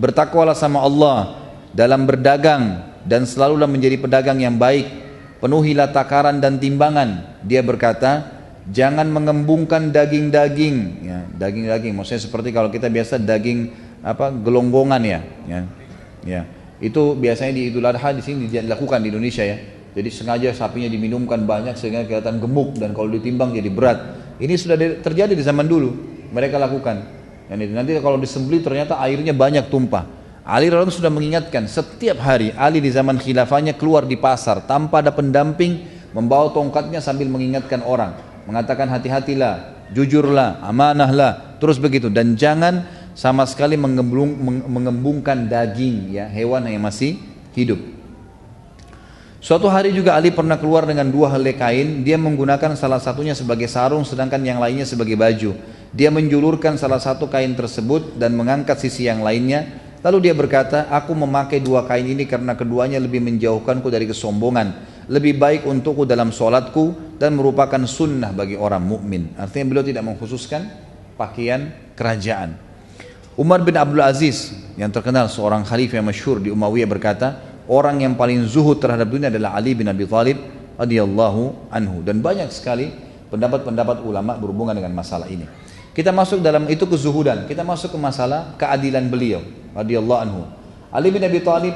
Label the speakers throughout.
Speaker 1: bertakwalah sama Allah dalam berdagang dan selalulah menjadi pedagang yang baik, penuhilah takaran dan timbangan. Dia berkata, jangan mengembungkan daging-daging, ya, daging-daging maksudnya seperti kalau kita biasa daging gelonggongan ya. Itu biasanya di Idul Adha di sini dilakukan di Indonesia ya. Jadi sengaja sapinya diminumkan banyak sehingga kelihatan gemuk dan kalau ditimbang jadi berat. Ini sudah terjadi di zaman dulu, mereka lakukan. Dan nanti kalau disembelih ternyata airnya banyak tumpah. Ali radhiyallahu anhu sudah mengingatkan setiap hari. Ali di zaman khilafahnya keluar di pasar tanpa ada pendamping, membawa tongkatnya sambil mengingatkan orang, mengatakan hati-hatilah, jujurlah, amanahlah, terus begitu. Dan jangan sama sekali mengembungkan daging ya, hewan yang masih hidup. Suatu hari juga Ali pernah keluar dengan 2 helai kain. Dia menggunakan salah satunya sebagai sarung sedangkan yang lainnya sebagai baju. Dia menjulurkan salah satu kain tersebut dan mengangkat sisi yang lainnya. Lalu dia berkata, aku memakai 2 kain ini karena keduanya lebih menjauhkanku dari kesombongan, lebih baik untukku dalam sholatku dan merupakan sunnah bagi orang mukmin. Artinya beliau tidak mengkhususkan pakaian kerajaan. Umar bin Abdul Aziz yang terkenal seorang khalifah yang masyhur di Umayyah berkata, orang yang paling zuhud terhadap dunia adalah Ali bin Abi Thalib radhiyallahu anhu. Dan banyak sekali pendapat-pendapat ulama berhubungan dengan masalah ini. Kita masuk dalam itu kezuhudan, kita masuk ke masalah keadilan beliau radhiyallahu anhu. Ali bin Abi Thalib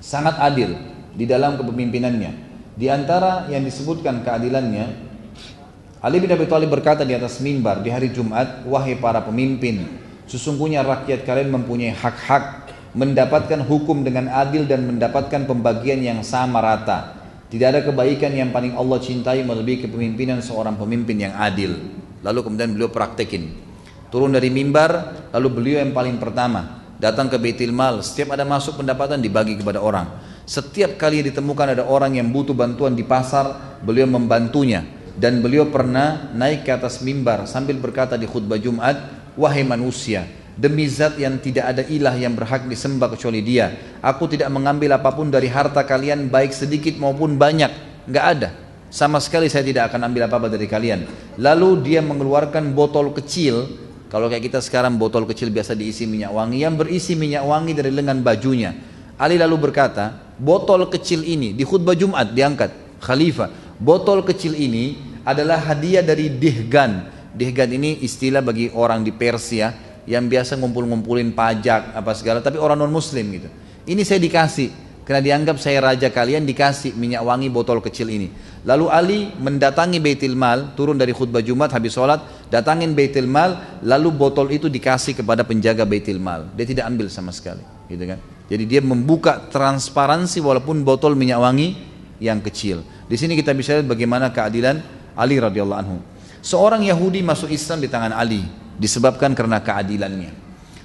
Speaker 1: sangat adil di dalam kepemimpinannya. Di antara yang disebutkan keadilannya, Ali bin Abi Thalib berkata di atas mimbar di hari Jumat, wahai para pemimpin, sesungguhnya rakyat kalian mempunyai hak-hak, mendapatkan hukum dengan adil dan mendapatkan pembagian yang sama rata. Tidak ada kebaikan yang paling Allah cintai melebihi kepemimpinan seorang pemimpin yang adil. Lalu kemudian beliau praktekin. Turun dari mimbar, lalu beliau yang paling pertama datang ke Baitul Mal. Setiap ada masuk pendapatan dibagi kepada orang. Setiap kali ditemukan ada orang yang butuh bantuan di pasar, beliau membantunya. Dan beliau pernah naik ke atas mimbar sambil berkata di khutbah Jumat, wahai manusia, demi zat yang tidak ada ilah yang berhak disembah kecuali dia, aku tidak mengambil apapun dari harta kalian baik sedikit maupun banyak, nggak ada sama sekali, saya tidak akan ambil apa-apa dari kalian. Lalu dia mengeluarkan botol kecil, kalau kayak kita sekarang botol kecil biasa diisi minyak wangi, yang berisi minyak wangi dari lengan bajunya. Ali lalu berkata, botol kecil ini di khutbah Jumat diangkat khalifah, botol kecil ini adalah hadiah dari Dihgan. Dihgan ini istilah bagi orang di Persia yang biasa ngumpul-ngumpulin pajak apa segala, tapi orang non muslim gitu. Ini saya dikasih karena dianggap saya raja kalian, dikasih minyak wangi botol kecil ini. Lalu Ali mendatangi Baitul Mal, turun dari khutbah Jumat habis sholat, datangin Baitul Mal, lalu botol itu dikasih kepada penjaga Baitul Mal. Dia tidak ambil sama sekali, gitu kan. Jadi dia membuka transparansi walaupun botol minyak wangi yang kecil. Di sini kita bisa lihat bagaimana keadilan Ali radhiyallahu anhu. Seorang Yahudi masuk Islam di tangan Ali disebabkan karena keadilannya.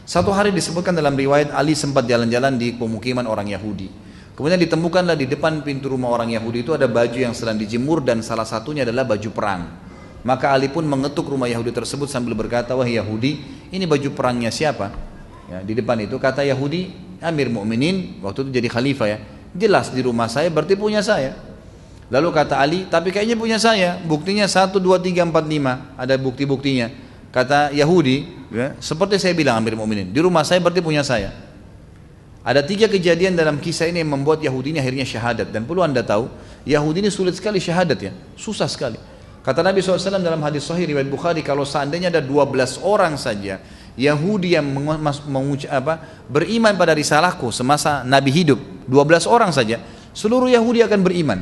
Speaker 1: Satu hari disebutkan dalam riwayat Ali sempat jalan-jalan di pemukiman orang Yahudi. Kemudian ditemukanlah di depan pintu rumah orang Yahudi itu ada baju yang sedang dijemur dan salah satunya adalah baju perang. Maka Ali pun mengetuk rumah Yahudi tersebut sambil berkata, wahai Yahudi, ini baju perangnya siapa? Ya, di depan itu kata Yahudi, Amir Mukminin waktu itu jadi khalifah ya. Jelas di rumah saya berarti punya saya. Lalu kata Ali, tapi kayaknya punya saya. Buktinya 1, 2, 3, 4, 5. Ada bukti-buktinya. Kata Yahudi, ya, seperti saya bilang Amir Mukminin, di rumah saya berarti punya saya. Ada 3 kejadian dalam kisah ini yang membuat Yahudi ini akhirnya syahadat. Dan perlu anda tahu, Yahudi ini sulit sekali syahadat ya, susah sekali. Kata Nabi SAW dalam hadis sahih riwayat Bukhari, kalau seandainya ada 12 orang saja Yahudi yang beriman pada risalahku semasa Nabi hidup, 12 orang saja, seluruh Yahudi akan beriman.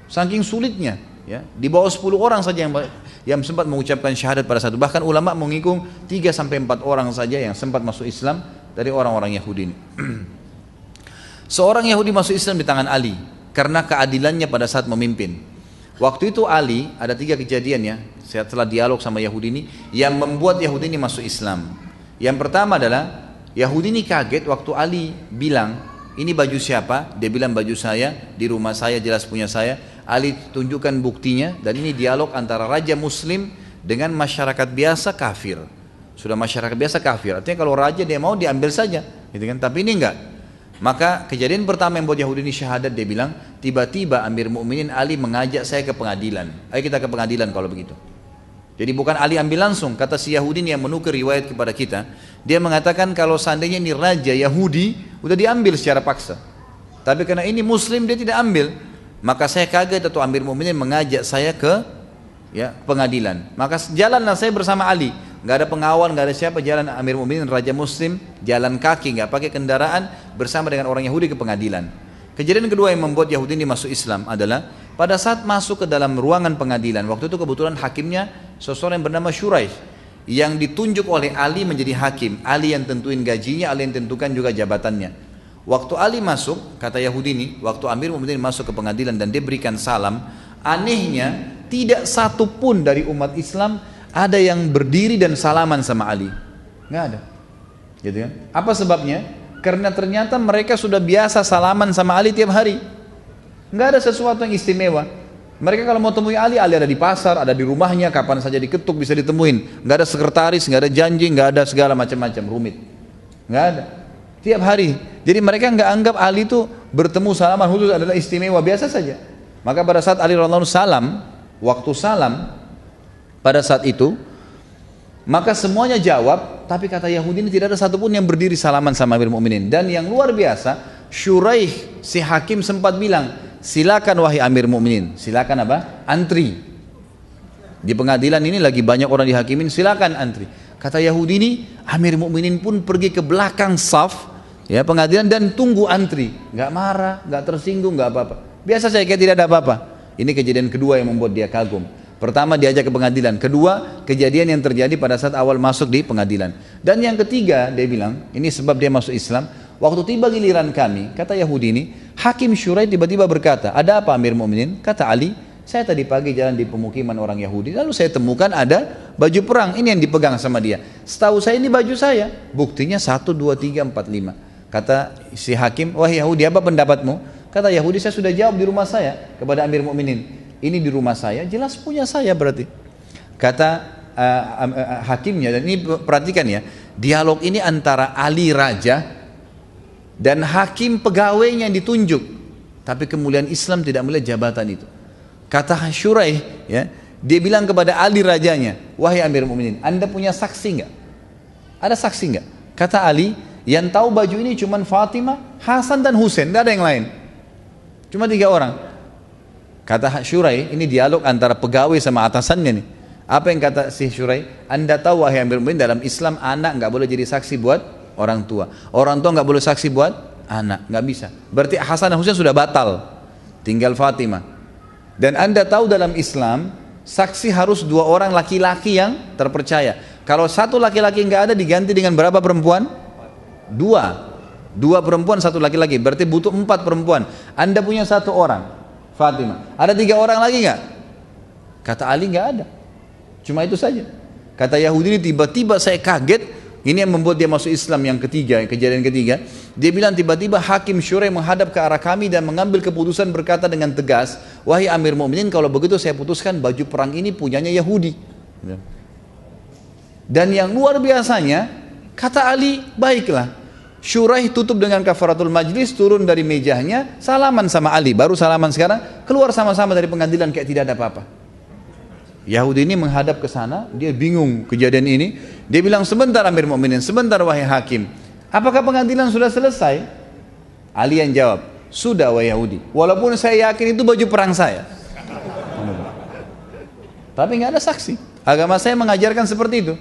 Speaker 1: Saking sulitnya, ya, di bawah 10 orang saja yang sempat mengucapkan syahadat pada satu. Bahkan ulama menghitung 3-4 orang saja yang sempat masuk Islam dari orang-orang Yahudi ini. Seorang Yahudi masuk Islam di tangan Ali karena keadilannya pada saat memimpin. Waktu itu Ali, ada 3 kejadian ya, setelah dialog sama Yahudi ini yang membuat Yahudi ini masuk Islam. Yang pertama adalah Yahudi ini kaget waktu Ali bilang, ini baju siapa? Dia bilang baju saya, di rumah saya, jelas punya saya. Ali tunjukkan buktinya, dan ini dialog antara raja muslim dengan masyarakat biasa kafir. Sudah masyarakat biasa kafir, artinya kalau raja dia mau diambil saja, gitu kan? Tapi ini enggak. Maka kejadian pertama yang buat Yahudi ini syahadat, dia bilang, tiba-tiba Amir Mukminin Ali mengajak saya ke pengadilan. Ayo kita ke pengadilan kalau begitu. Jadi bukan Ali ambil langsung, kata si Yahudi ini yang menukir riwayat kepada kita. Dia mengatakan kalau seandainya ini raja Yahudi, udah diambil secara paksa. Tapi karena ini Muslim dia tidak ambil. Maka saya kaget atau Amir Mukminin mengajak saya ke pengadilan. Maka jalanlah saya bersama Ali. Nggak ada pengawal, nggak ada siapa, jalan Amir Mukminin raja Muslim, jalan kaki, nggak pakai kendaraan bersama dengan orang Yahudi ke pengadilan. Kejadian kedua yang membuat Yahudi ini masuk Islam adalah pada saat masuk ke dalam ruangan pengadilan. Waktu itu kebetulan hakimnya seseorang yang bernama Shuraih yang ditunjuk oleh Ali menjadi hakim. Ali yang tentuin gajinya, Ali yang tentukan juga jabatannya. Waktu Ali masuk, kata Yahudi ini, waktu Amir Mukminin masuk ke pengadilan dan dia berikan salam, anehnya tidak satu pun dari umat Islam ada yang berdiri dan salaman sama Ali. Nggak ada. Gitu kan? Apa sebabnya? Karena ternyata mereka sudah biasa salaman sama Ali tiap hari. Nggak ada sesuatu yang istimewa. Mereka kalau mau temui Ali, Ali ada di pasar, ada di rumahnya, kapan saja diketuk bisa ditemuin. Nggak ada sekretaris, nggak ada janji, nggak ada segala macam-macam rumit. Nggak ada. Tiap hari. Jadi mereka nggak anggap Ali itu bertemu salaman khusus adalah istimewa, biasa saja. Maka pada saat Ali radhiyallahu anhu salam, waktu salam pada saat itu, maka semuanya jawab, tapi kata Yahudi ini tidak ada satupun yang berdiri salaman sama Amir Mukminin. Dan yang luar biasa, Shuraih si hakim sempat bilang, silakan wahai Amir Mukminin, silakan apa? Antri. Di pengadilan ini lagi banyak orang dihakimin, silakan antri. Kata Yahudi ini, Amir Mukminin pun pergi ke belakang saf, pengadilan dan tunggu antri. Nggak marah, nggak tersinggung, nggak apa-apa. Biasa saja kayak tidak ada apa-apa. Ini kejadian kedua yang membuat dia kagum. Pertama diajak ke pengadilan, kedua kejadian yang terjadi pada saat awal masuk di pengadilan. Dan yang ketiga dia bilang, ini sebab dia masuk Islam, waktu tiba giliran kami, kata Yahudi ini, Hakim Shuraih tiba-tiba berkata, ada apa Amir Mukminin? Kata Ali, saya tadi pagi jalan di pemukiman orang Yahudi, lalu saya temukan ada baju perang, ini yang dipegang sama dia. Setahu saya ini baju saya, buktinya 1, 2, 3, 4, 5. Kata si Hakim, wah Yahudi apa pendapatmu? Kata Yahudi, saya sudah jawab di rumah saya kepada Amir Mukminin. Ini di rumah saya, jelas punya saya berarti. Kata hakimnya, dan ini perhatikan ya, dialog ini antara Ali raja dan hakim pegawainya yang ditunjuk. Tapi kemuliaan Islam tidak melihat jabatan itu. Kata Shuraih, dia bilang kepada Ali rajanya, wahai Amir Mukminin, Anda punya saksi enggak? Ada saksi enggak? Kata Ali, yang tahu baju ini cuma Fatimah, Hasan dan Husain, tidak ada yang lain. Cuma 3 orang. Kata Shuraih, ini dialog antara pegawai sama atasannya nih. Apa yang kata si Shuraih? Anda tahu wahai Amir Mukminin, dalam Islam anak nggak boleh jadi saksi buat orang tua. Orang tua nggak boleh saksi buat anak, nggak bisa. Berarti Hasan dan Husain sudah batal, tinggal Fatimah. Dan Anda tahu dalam Islam saksi harus 2 orang laki-laki yang terpercaya. Kalau 1 laki-laki nggak ada, diganti dengan berapa perempuan? 2 perempuan 1 laki-laki. Berarti butuh 4 perempuan. Anda punya 1 orang. Fatimah. Ada 3 orang lagi nggak? Kata Ali nggak ada. Cuma itu saja. Kata Yahudi ini tiba-tiba saya kaget. Ini yang membuat dia masuk Islam yang ketiga, kejadian ketiga. Dia bilang tiba-tiba Hakim Shuraih menghadap ke arah kami dan mengambil keputusan berkata dengan tegas, wahai Amir Mukminin, kalau begitu saya putuskan baju perang ini punyanya Yahudi. Dan yang luar biasanya, kata Ali, baiklah. Shuraih tutup dengan kafaratul majlis, turun dari mejanya, salaman sama Ali, baru salaman sekarang, keluar sama-sama dari pengadilan kayak tidak ada apa-apa. Yahudi ini menghadap ke sana, dia bingung kejadian ini. Dia bilang, sebentar Amir Mukminin, sebentar wahai hakim. Apakah pengadilan sudah selesai? Ali yang jawab, sudah wahai Yahudi. Walaupun saya yakin itu baju perang saya. Tapi nggak ada saksi. Agama saya mengajarkan seperti itu.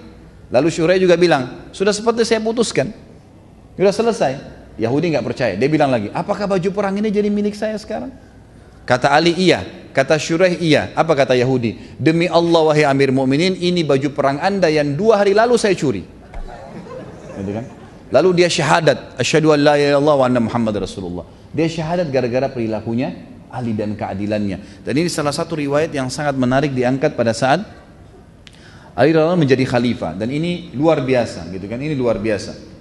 Speaker 1: Lalu Shuraih juga bilang, sudah seperti saya putuskan. Sudah selesai. Yahudi nggak percaya. Dia bilang lagi, apakah baju perang ini jadi milik saya sekarang? Kata Ali, iya. Kata Shuraih, iya. Apa kata Yahudi? Demi Allah wahai Amir Mukminin, ini baju perang Anda yang 2 hari lalu saya curi. Gitu kan? Lalu dia syahadat, asyhadu an la ilaha illallah wa anna Muhammad Rasulullah. Dia syahadat gara-gara perilakunya Ali dan keadilannya. Dan ini salah satu riwayat yang sangat menarik diangkat pada saat Ali radhiyallahu anhu menjadi khalifah. Dan ini luar biasa, gitu kan? Ini luar biasa.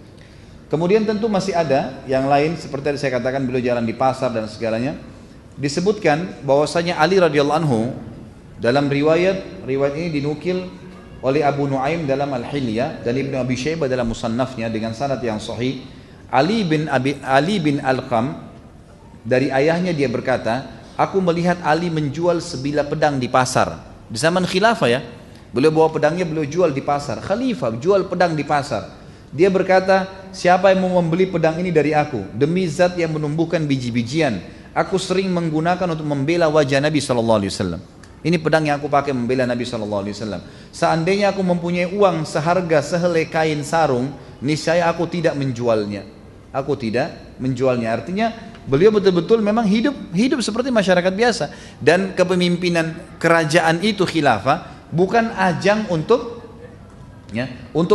Speaker 1: Kemudian tentu masih ada yang lain, seperti yang saya katakan beliau jalan di pasar dan segalanya. Disebutkan bahwasanya Ali radhiyallahu anhu dalam riwayat ini dinukil oleh Abu Nuaim dalam Al-Hilyah dan Ibnu Abi Syaibah dalam Musannafnya dengan sanad yang sahih. Ali bin Alqam dari ayahnya dia berkata, aku melihat Ali menjual sebilah pedang di pasar di zaman khilafah ya. Beliau bawa pedangnya, beliau jual di pasar. Khalifah jual pedang di pasar. Dia berkata, siapa yang mau membeli pedang ini dari aku? Demi zat yang menumbuhkan biji-bijian, aku sering menggunakan untuk membela wajah Nabi SAW. Ini pedang yang aku pakai membela Nabi SAW. Seandainya aku mempunyai uang seharga sehelai kain sarung, niscaya aku tidak menjualnya. Aku tidak menjualnya. Artinya beliau betul-betul memang hidup seperti masyarakat biasa. Dan kepemimpinan kerajaan itu khilafah bukan ajang untuk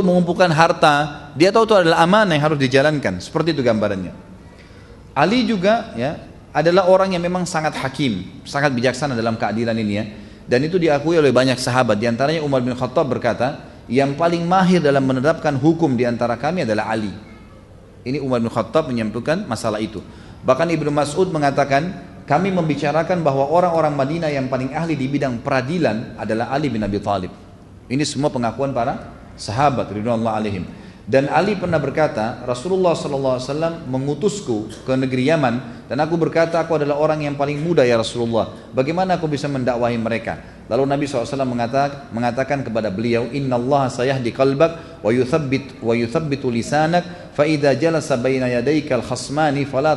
Speaker 1: mengumpulkan harta. Dia tahu itu adalah amanah yang harus dijalankan. Seperti itu gambarannya. Ali juga adalah orang yang memang sangat hakim, sangat bijaksana dalam keadilan ini Dan itu diakui oleh banyak sahabat. Di antaranya Umar bin Khattab berkata, yang paling mahir dalam menerapkan hukum di antara kami adalah Ali. Ini Umar bin Khattab menyampaikan masalah itu. Bahkan Ibnu Mas'ud mengatakan, kami membicarakan bahwa orang-orang Madinah yang paling ahli di bidang peradilan adalah Ali bin Abi Thalib. Ini semua pengakuan para sahabat ridwanullah alaihim. Dan Ali pernah berkata, Rasulullah SAW mengutusku ke negeri Yaman, dan aku berkata, aku adalah orang yang paling muda ya Rasulullah, bagaimana aku bisa mendakwahi mereka? Lalu Nabi SAW mengatakan kepada beliau, Inna Allah sayahdi qalbak wa yuthabbitu lisanak, fa idha jalasa baina yadayka al-khasmani fala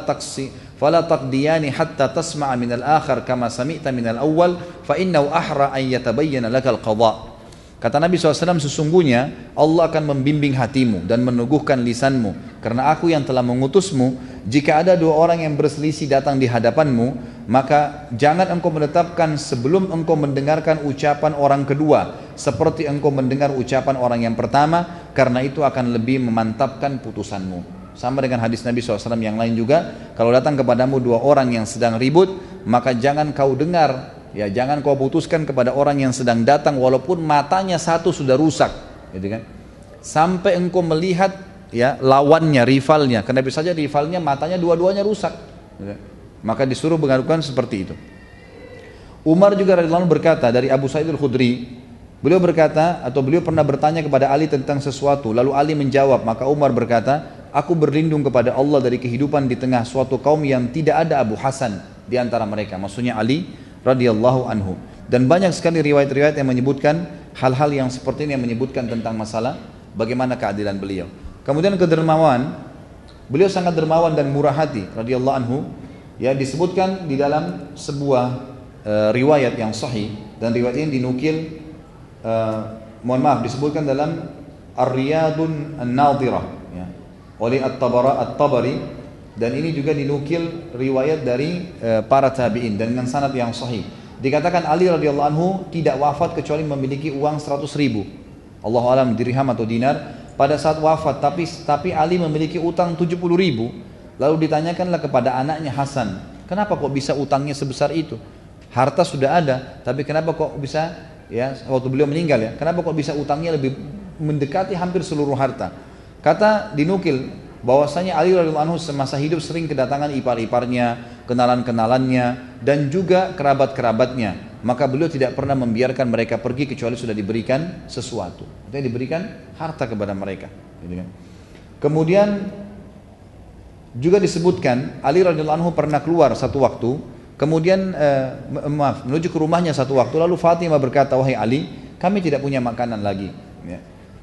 Speaker 1: taqdiyani hatta tasma'a min al-akhar kama sami'ta min al-awwal, fa innahu ahra an yatabayyana laka al-qadha. Kata Nabi SAW, sesungguhnya Allah akan membimbing hatimu dan meneguhkan lisanmu, karena aku yang telah mengutusmu. Jika ada dua orang yang berselisih datang di hadapanmu, maka jangan engkau menetapkan sebelum engkau mendengarkan ucapan orang kedua seperti engkau mendengar ucapan orang yang pertama, karena itu akan lebih memantapkan putusanmu. Sama dengan hadis Nabi SAW yang lain juga, kalau datang kepadamu dua orang yang sedang ribut, maka jangan kau dengar, jangan kau putuskan kepada orang yang sedang datang walaupun matanya satu sudah rusak, gitu kan? Sampai engkau melihat lawannya, rivalnya. Karena bisa saja rivalnya matanya dua-duanya rusak, gitu kan? Maka disuruh mengadukan seperti itu. Umar juga radhiyallahu anhu berkata dari Abu Sa'id al-Khudri, beliau berkata atau beliau pernah bertanya kepada Ali tentang sesuatu, lalu Ali menjawab, maka Umar berkata, aku berlindung kepada Allah dari kehidupan di tengah suatu kaum yang tidak ada Abu Hasan di antara mereka. Maksudnya Ali radhiyallahu anhu. Dan banyak sekali riwayat-riwayat yang menyebutkan hal-hal yang seperti ini, yang menyebutkan tentang masalah bagaimana keadilan beliau. Kemudian kedermawan, beliau sangat dermawan dan murah hati radhiyallahu anhu. Disebutkan di dalam sebuah riwayat yang sahih, dan riwayat ini dinukil disebutkan dalam Ar-Riyadun An-Nadhirah oleh At-Tabari. Dan ini juga dinukil riwayat dari para tabi'in dan dengan sanad yang sahih. Dikatakan Ali radhiyallahu anhu tidak wafat kecuali memiliki uang 100.000, Allahu alam dirham atau dinar pada saat wafat. Tapi Ali memiliki utang 70.000. Lalu ditanyakanlah kepada anaknya Hasan, kenapa kok bisa utangnya sebesar itu? Harta sudah ada, tapi kenapa kok bisa waktu beliau meninggal kenapa kok bisa utangnya lebih mendekati hampir seluruh harta? Kata dinukil bahwasanya Ali radhiyallahu anhu semasa hidup sering kedatangan ipar-iparnya, kenalan-kenalannya, dan juga kerabat-kerabatnya. Maka beliau tidak pernah membiarkan mereka pergi kecuali sudah diberikan sesuatu. Artinya diberikan harta kepada mereka. Kemudian juga disebutkan Ali radhiyallahu anhu pernah keluar satu waktu, kemudian menuju ke rumahnya satu waktu, lalu Fatimah berkata, wahai Ali, kami tidak punya makanan lagi,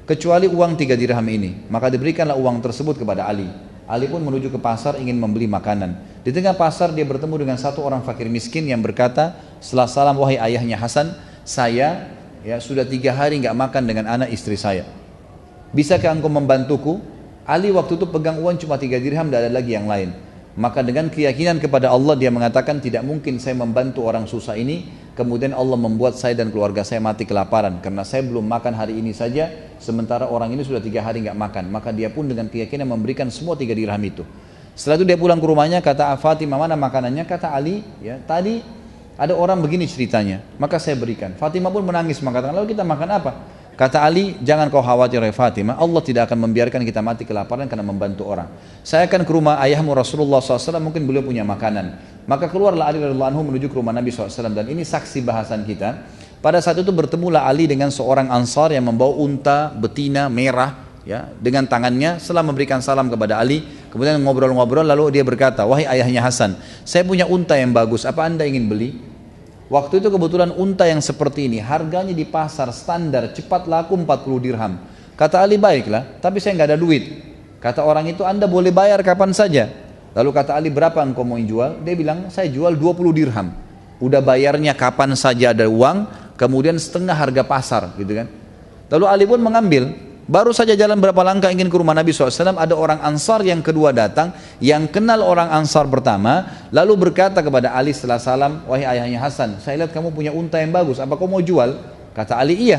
Speaker 1: kecuali uang 3 dirham ini. Maka diberikanlah uang tersebut kepada Ali. Ali pun menuju ke pasar ingin membeli makanan. Di tengah pasar dia bertemu dengan satu orang fakir miskin yang berkata setelah salam, wahai ayahnya Hasan, saya sudah 3 hari nggak makan dengan anak istri saya. Bisakah engkau membantuku? Ali waktu itu pegang uang cuma 3 dirham, tidak ada lagi yang lain. Maka dengan keyakinan kepada Allah dia mengatakan, tidak mungkin saya membantu orang susah ini kemudian Allah membuat saya dan keluarga saya mati kelaparan, karena saya belum makan hari ini saja sementara orang ini sudah 3 hari nggak makan. Maka dia pun dengan keyakinan memberikan semua 3 dirham itu. Setelah itu dia pulang ke rumahnya, kata Fatimah, mana makanannya? Kata Ali, tadi ada orang begini ceritanya, maka saya berikan. Fatimah pun menangis mengatakan, lalu kita makan apa? Kata Ali, jangan kau khawatir ya Fatimah, Allah tidak akan membiarkan kita mati kelaparan karena membantu orang. Saya akan ke rumah ayahmu Rasulullah SAW, mungkin beliau punya makanan. Maka keluarlah Ali radhiyallahu anhu menuju ke rumah Nabi SAW, dan ini saksi bahasan kita. Pada saat itu bertemulah Ali dengan seorang Ansar yang membawa unta betina merah, dengan tangannya. Setelah memberikan salam kepada Ali, kemudian ngobrol-ngobrol, lalu dia berkata, wahai ayahnya Hasan, saya punya unta yang bagus, apa anda ingin beli? Waktu itu kebetulan unta yang seperti ini harganya di pasar standar cepat laku 40 dirham. Kata Ali, baiklah, tapi saya nggak ada duit. Kata orang itu, Anda boleh bayar kapan saja. Lalu kata Ali, berapa engkau mau jual? Dia bilang, saya jual 20 dirham. Udah bayarnya kapan saja ada uang, kemudian setengah harga pasar gitu kan. Lalu Ali pun mengambil. Baru saja jalan berapa langkah ingin ke rumah Nabi SAW, ada orang Ansar yang kedua datang, yang kenal orang Ansar pertama, lalu berkata kepada Ali setelah salam, wahai ayahnya Hasan, saya lihat kamu punya unta yang bagus, apa kau mau jual? Kata Ali, iya.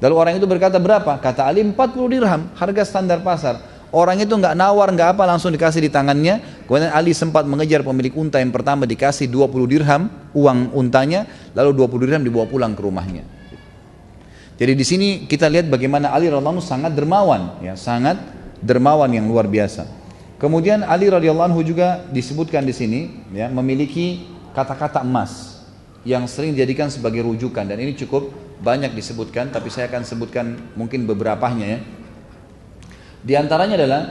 Speaker 1: Lalu orang itu berkata, berapa? Kata Ali, 40 dirham, harga standar pasar. Orang itu nggak nawar, nggak apa, langsung dikasih di tangannya. Kemudian Ali sempat mengejar pemilik unta yang pertama, dikasih 20 dirham uang untanya, lalu 20 dirham dibawa pulang ke rumahnya. Jadi di sini kita lihat bagaimana Ali radhiyallahu anhu sangat dermawan, ya, sangat dermawan yang luar biasa. Kemudian Ali radhiyallahu anhu juga disebutkan di sini, ya, memiliki kata-kata emas yang sering dijadikan sebagai rujukan, dan ini cukup banyak disebutkan, tapi saya akan sebutkan mungkin beberapanya ya. Di antaranya adalah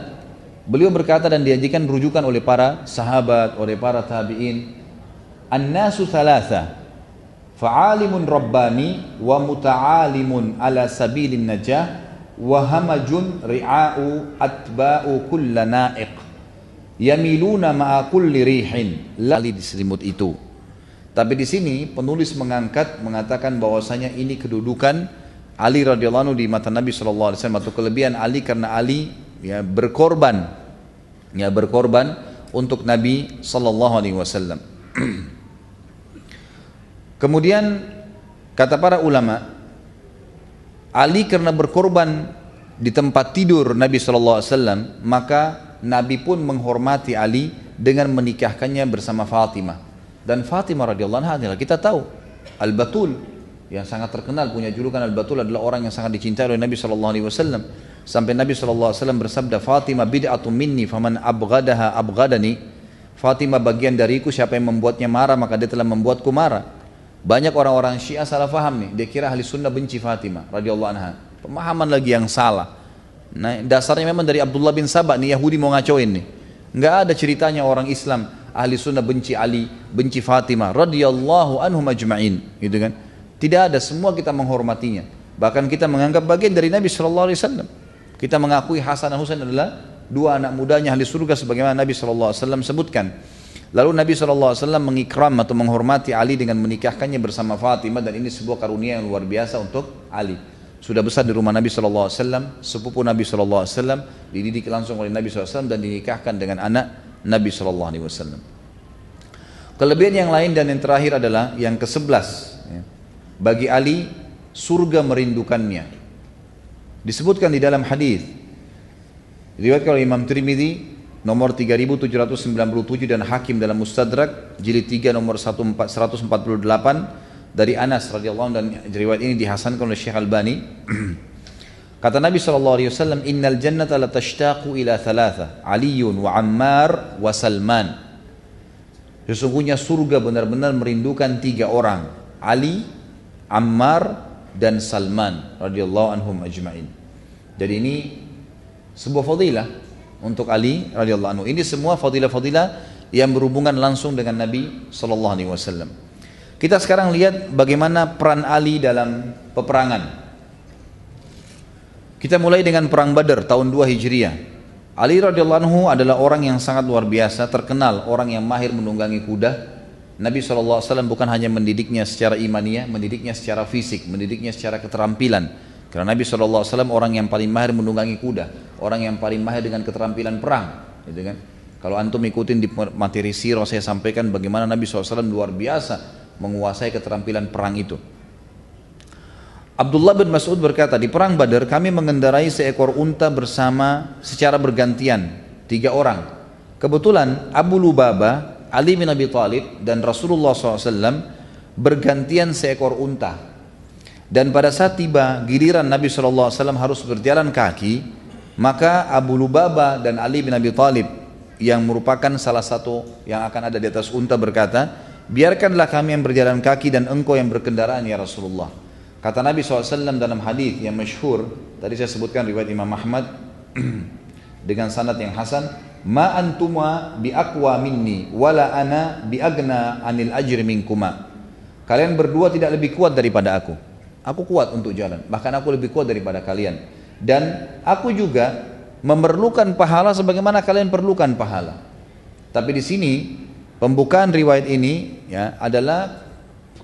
Speaker 1: beliau berkata dan diajikan rujukan oleh para sahabat, oleh para tabi'in, an-nasu thalatha, fa'alimun rabbani wa muta'alimun ala sabilin najah wa hamajun ri'a'u atba'u kulla na'iq yamiluna ma'a kulli rihin. Lali diselimut itu. Tapi di sini penulis mengatakan bahwasanya ini kedudukan Ali radhiyallahu anhu di mata Nabi sallallahu alaihi wasallam, atau kelebihan Ali karena Ali ya berkorban untuk Nabi sallallahu alaihi wasallam. Kemudian kata para ulama, Ali karena berkorban di tempat tidur Nabi SAW, maka Nabi pun menghormati Ali dengan menikahkannya bersama Fatimah. Dan Fatimah radhiyallahu anha adalah, kita tahu, Al-Batul, yang sangat terkenal, punya julukan Al-Batul, adalah orang yang sangat dicintai oleh Nabi SAW. Sampai Nabi SAW bersabda, Fatimah bid'atun minni faman abghadaha abghadani. Fatimah bagian dariku, siapa yang membuatnya marah maka dia telah membuatku marah. Banyak orang-orang Syiah salah faham nih, dia kira ahli sunnah benci Fatimah radhiyallahu anha. Pemahaman lagi yang salah. Nah, dasarnya memang dari Abdullah bin Sabah nih, Yahudi mau ngacoin nih. Nggak ada ceritanya orang Islam ahli sunnah benci Ali, benci Fatimah radhiyallahu anhum ajma'in, gitu kan? Tidak ada, semua kita menghormatinya. Bahkan kita menganggap bagian dari Nabi sallallahu alaihi wasallam. Kita mengakui Hasan dan Husain adalah dua anak mudanya ahli surga sebagaimana Nabi sallallahu alaihi wasallam sebutkan. Lalu Nabi SAW mengikram atau menghormati Ali dengan menikahkannya bersama Fatimah, dan ini sebuah karunia yang luar biasa untuk Ali. Sudah besar di rumah Nabi SAW, sepupu Nabi SAW, dididik langsung oleh Nabi SAW dan dinikahkan dengan anak Nabi SAW. Kelebihan yang lain dan yang terakhir adalah yang ke-11. Bagi Ali, surga merindukannya. Disebutkan di dalam hadis, diriwayatkan oleh Imam Tirmidzi nomor 3797 dan Hakim dalam Mustadrak jilid 3 nomor 148 dari Anas radhiyallahu anhu, dan riwayat ini dihasankan oleh Syekh Albani. Kata Nabi SAW, innal jannata latashtaqu ila thalatha, Aliyun wa Ammar wa Salman. Sesungguhnya surga benar-benar merindukan 3 orang, Ali, Ammar dan Salman radhiyallahu anhum ajma'in. Jadi ini sebuah fadilah untuk Ali radhiyallahu anhu. Ini semua fadilah-fadilah yang berhubungan langsung dengan Nabi sallallahu alaihi wasallam. Kita sekarang lihat bagaimana peran Ali dalam peperangan. Kita mulai dengan perang Badar tahun 2 Hijriah. Ali radhiyallahu anhu adalah orang yang sangat luar biasa, terkenal orang yang mahir menunggangi kuda. Nabi sallallahu alaihi wasallam bukan hanya mendidiknya secara imaniah, mendidiknya secara fisik, mendidiknya secara keterampilan. Karena Nabi SAW orang yang paling mahir menunggangi kuda, orang yang paling mahir dengan keterampilan perang, gitu kan? Kalau antum ikutin di materi sirah saya sampaikan bagaimana Nabi SAW luar biasa menguasai keterampilan perang itu. Abdullah bin Mas'ud berkata, di perang Badar kami mengendarai seekor unta bersama secara bergantian, 3 orang. Kebetulan Abu Lubabah, Ali bin Abi Thalib dan Rasulullah SAW bergantian seekor unta. Dan pada saat tiba giliran Nabi SAW harus berjalan kaki, maka Abu Lubabah dan Ali bin Abi Thalib yang merupakan salah satu yang akan ada di atas unta berkata, biarkanlah kami yang berjalan kaki dan engkau yang berkendaraan ya Rasulullah. Kata Nabi SAW dalam hadis yang masyhur, tadi saya sebutkan riwayat Imam Ahmad dengan sanad yang hasan, ma antuma bi aqwa minni wala ana bi agna anil ajri minkuma. Kalian berdua tidak lebih kuat daripada aku. Aku kuat untuk jalan, bahkan aku lebih kuat daripada kalian. Dan aku juga memerlukan pahala sebagaimana kalian perlukan pahala. Tapi di sini pembukaan riwayat ini ya adalah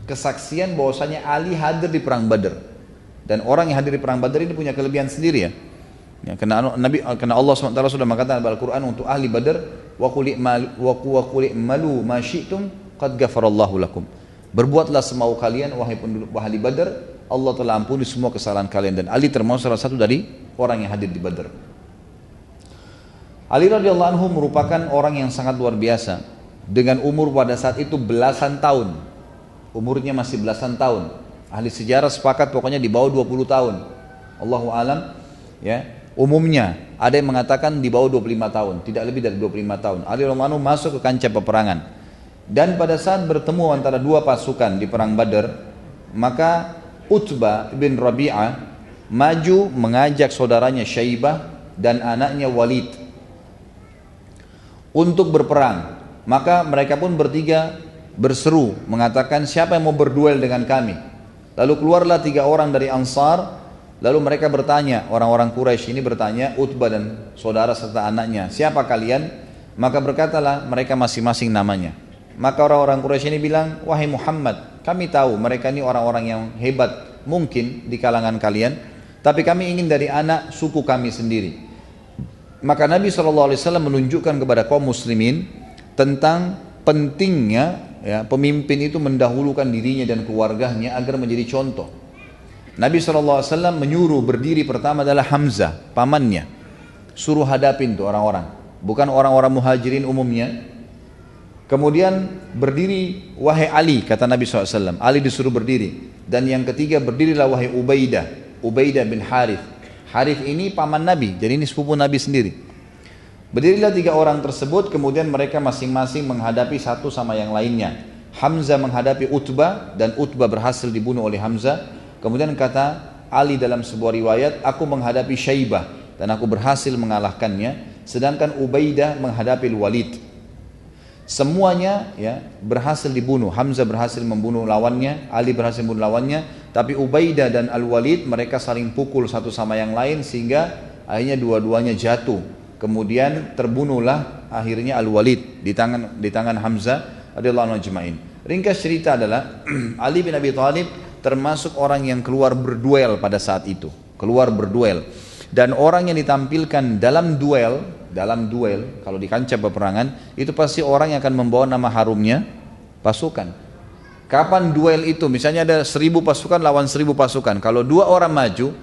Speaker 1: kesaksian bahwasanya Ali hadir di perang Badar. Dan orang yang hadir di perang Badar ini punya kelebihan sendiri ya. Ya, karena Allah SWT sudah mengatakan dalam Al-Quran untuk ahli Badar, wa qul i'malu ma syi'tum qad ghafarallahu lakum. Berbuatlah semau kalian wahai penduduk ahli Badar, Allah telah ampuni semua kesalahan kalian. Dan Ali termasuk salah satu dari orang yang hadir di Badar. Ali radhiyallahu anhu merupakan orang yang sangat luar biasa, dengan umur pada saat itu belasan tahun. Umurnya masih belasan tahun. Ahli sejarah sepakat pokoknya di bawah 20 tahun. Allahu alam ya. Umumnya ada yang mengatakan di bawah 25 tahun, tidak lebih dari 25 tahun. Ali radhiyallahu anhu masuk ke kancah peperangan. Dan pada saat bertemu antara dua pasukan di perang Badar, maka Utbah bin Rabi'ah maju mengajak saudaranya Syaibah dan anaknya Walid untuk berperang. Maka mereka pun bertiga berseru mengatakan, siapa yang mau berduel dengan kami? Lalu keluarlah 3 orang dari Ansar. Lalu mereka bertanya, orang-orang Quraisy ini bertanya, Utbah dan saudara serta anaknya, siapa kalian? Maka berkatalah mereka masing-masing namanya. Maka orang-orang Quraisy ini bilang, wahai Muhammad, kami tahu mereka ini orang-orang yang hebat mungkin di kalangan kalian, tapi kami ingin dari anak suku kami sendiri. Maka Nabi SAW menunjukkan kepada kaum muslimin tentang pentingnya ya, pemimpin itu mendahulukan dirinya dan keluarganya agar menjadi contoh. Nabi SAW menyuruh berdiri pertama adalah Hamzah, pamannya. Suruh hadapin tuh orang-orang, bukan orang-orang muhajirin umumnya. Kemudian berdiri wahai Ali, kata Nabi SAW. Ali disuruh berdiri. Dan yang ketiga berdirilah wahai Ubaidah bin Harith. Harith ini paman Nabi, jadi ini sepupu Nabi sendiri. Berdirilah 3 orang tersebut, kemudian mereka masing-masing menghadapi satu sama yang lainnya. Hamzah menghadapi Utbah dan Utbah berhasil dibunuh oleh Hamzah. Kemudian kata Ali dalam sebuah riwayat, aku menghadapi Syaibah dan aku berhasil mengalahkannya. Sedangkan Ubaidah menghadapi Walid. Semuanya ya berhasil dibunuh. Hamzah berhasil membunuh lawannya, Ali berhasil membunuh lawannya. Tapi Ubaidah dan Al-Walid mereka saling pukul satu sama yang lain sehingga akhirnya dua-duanya jatuh. Kemudian terbunuhlah akhirnya Al-Walid di tangan Hamzah radhiyallahu anhu ajma'in. Ringkas cerita adalah Ali bin Abi Thalib termasuk orang yang keluar berduel pada saat itu, keluar berduel. Dan orang yang ditampilkan dalam duel kalau di kancah peperangan itu pasti orang yang akan membawa nama harumnya pasukan. Kapan duel itu? Misalnya ada 1000 pasukan lawan 1000 pasukan. Kalau 2 orang maju,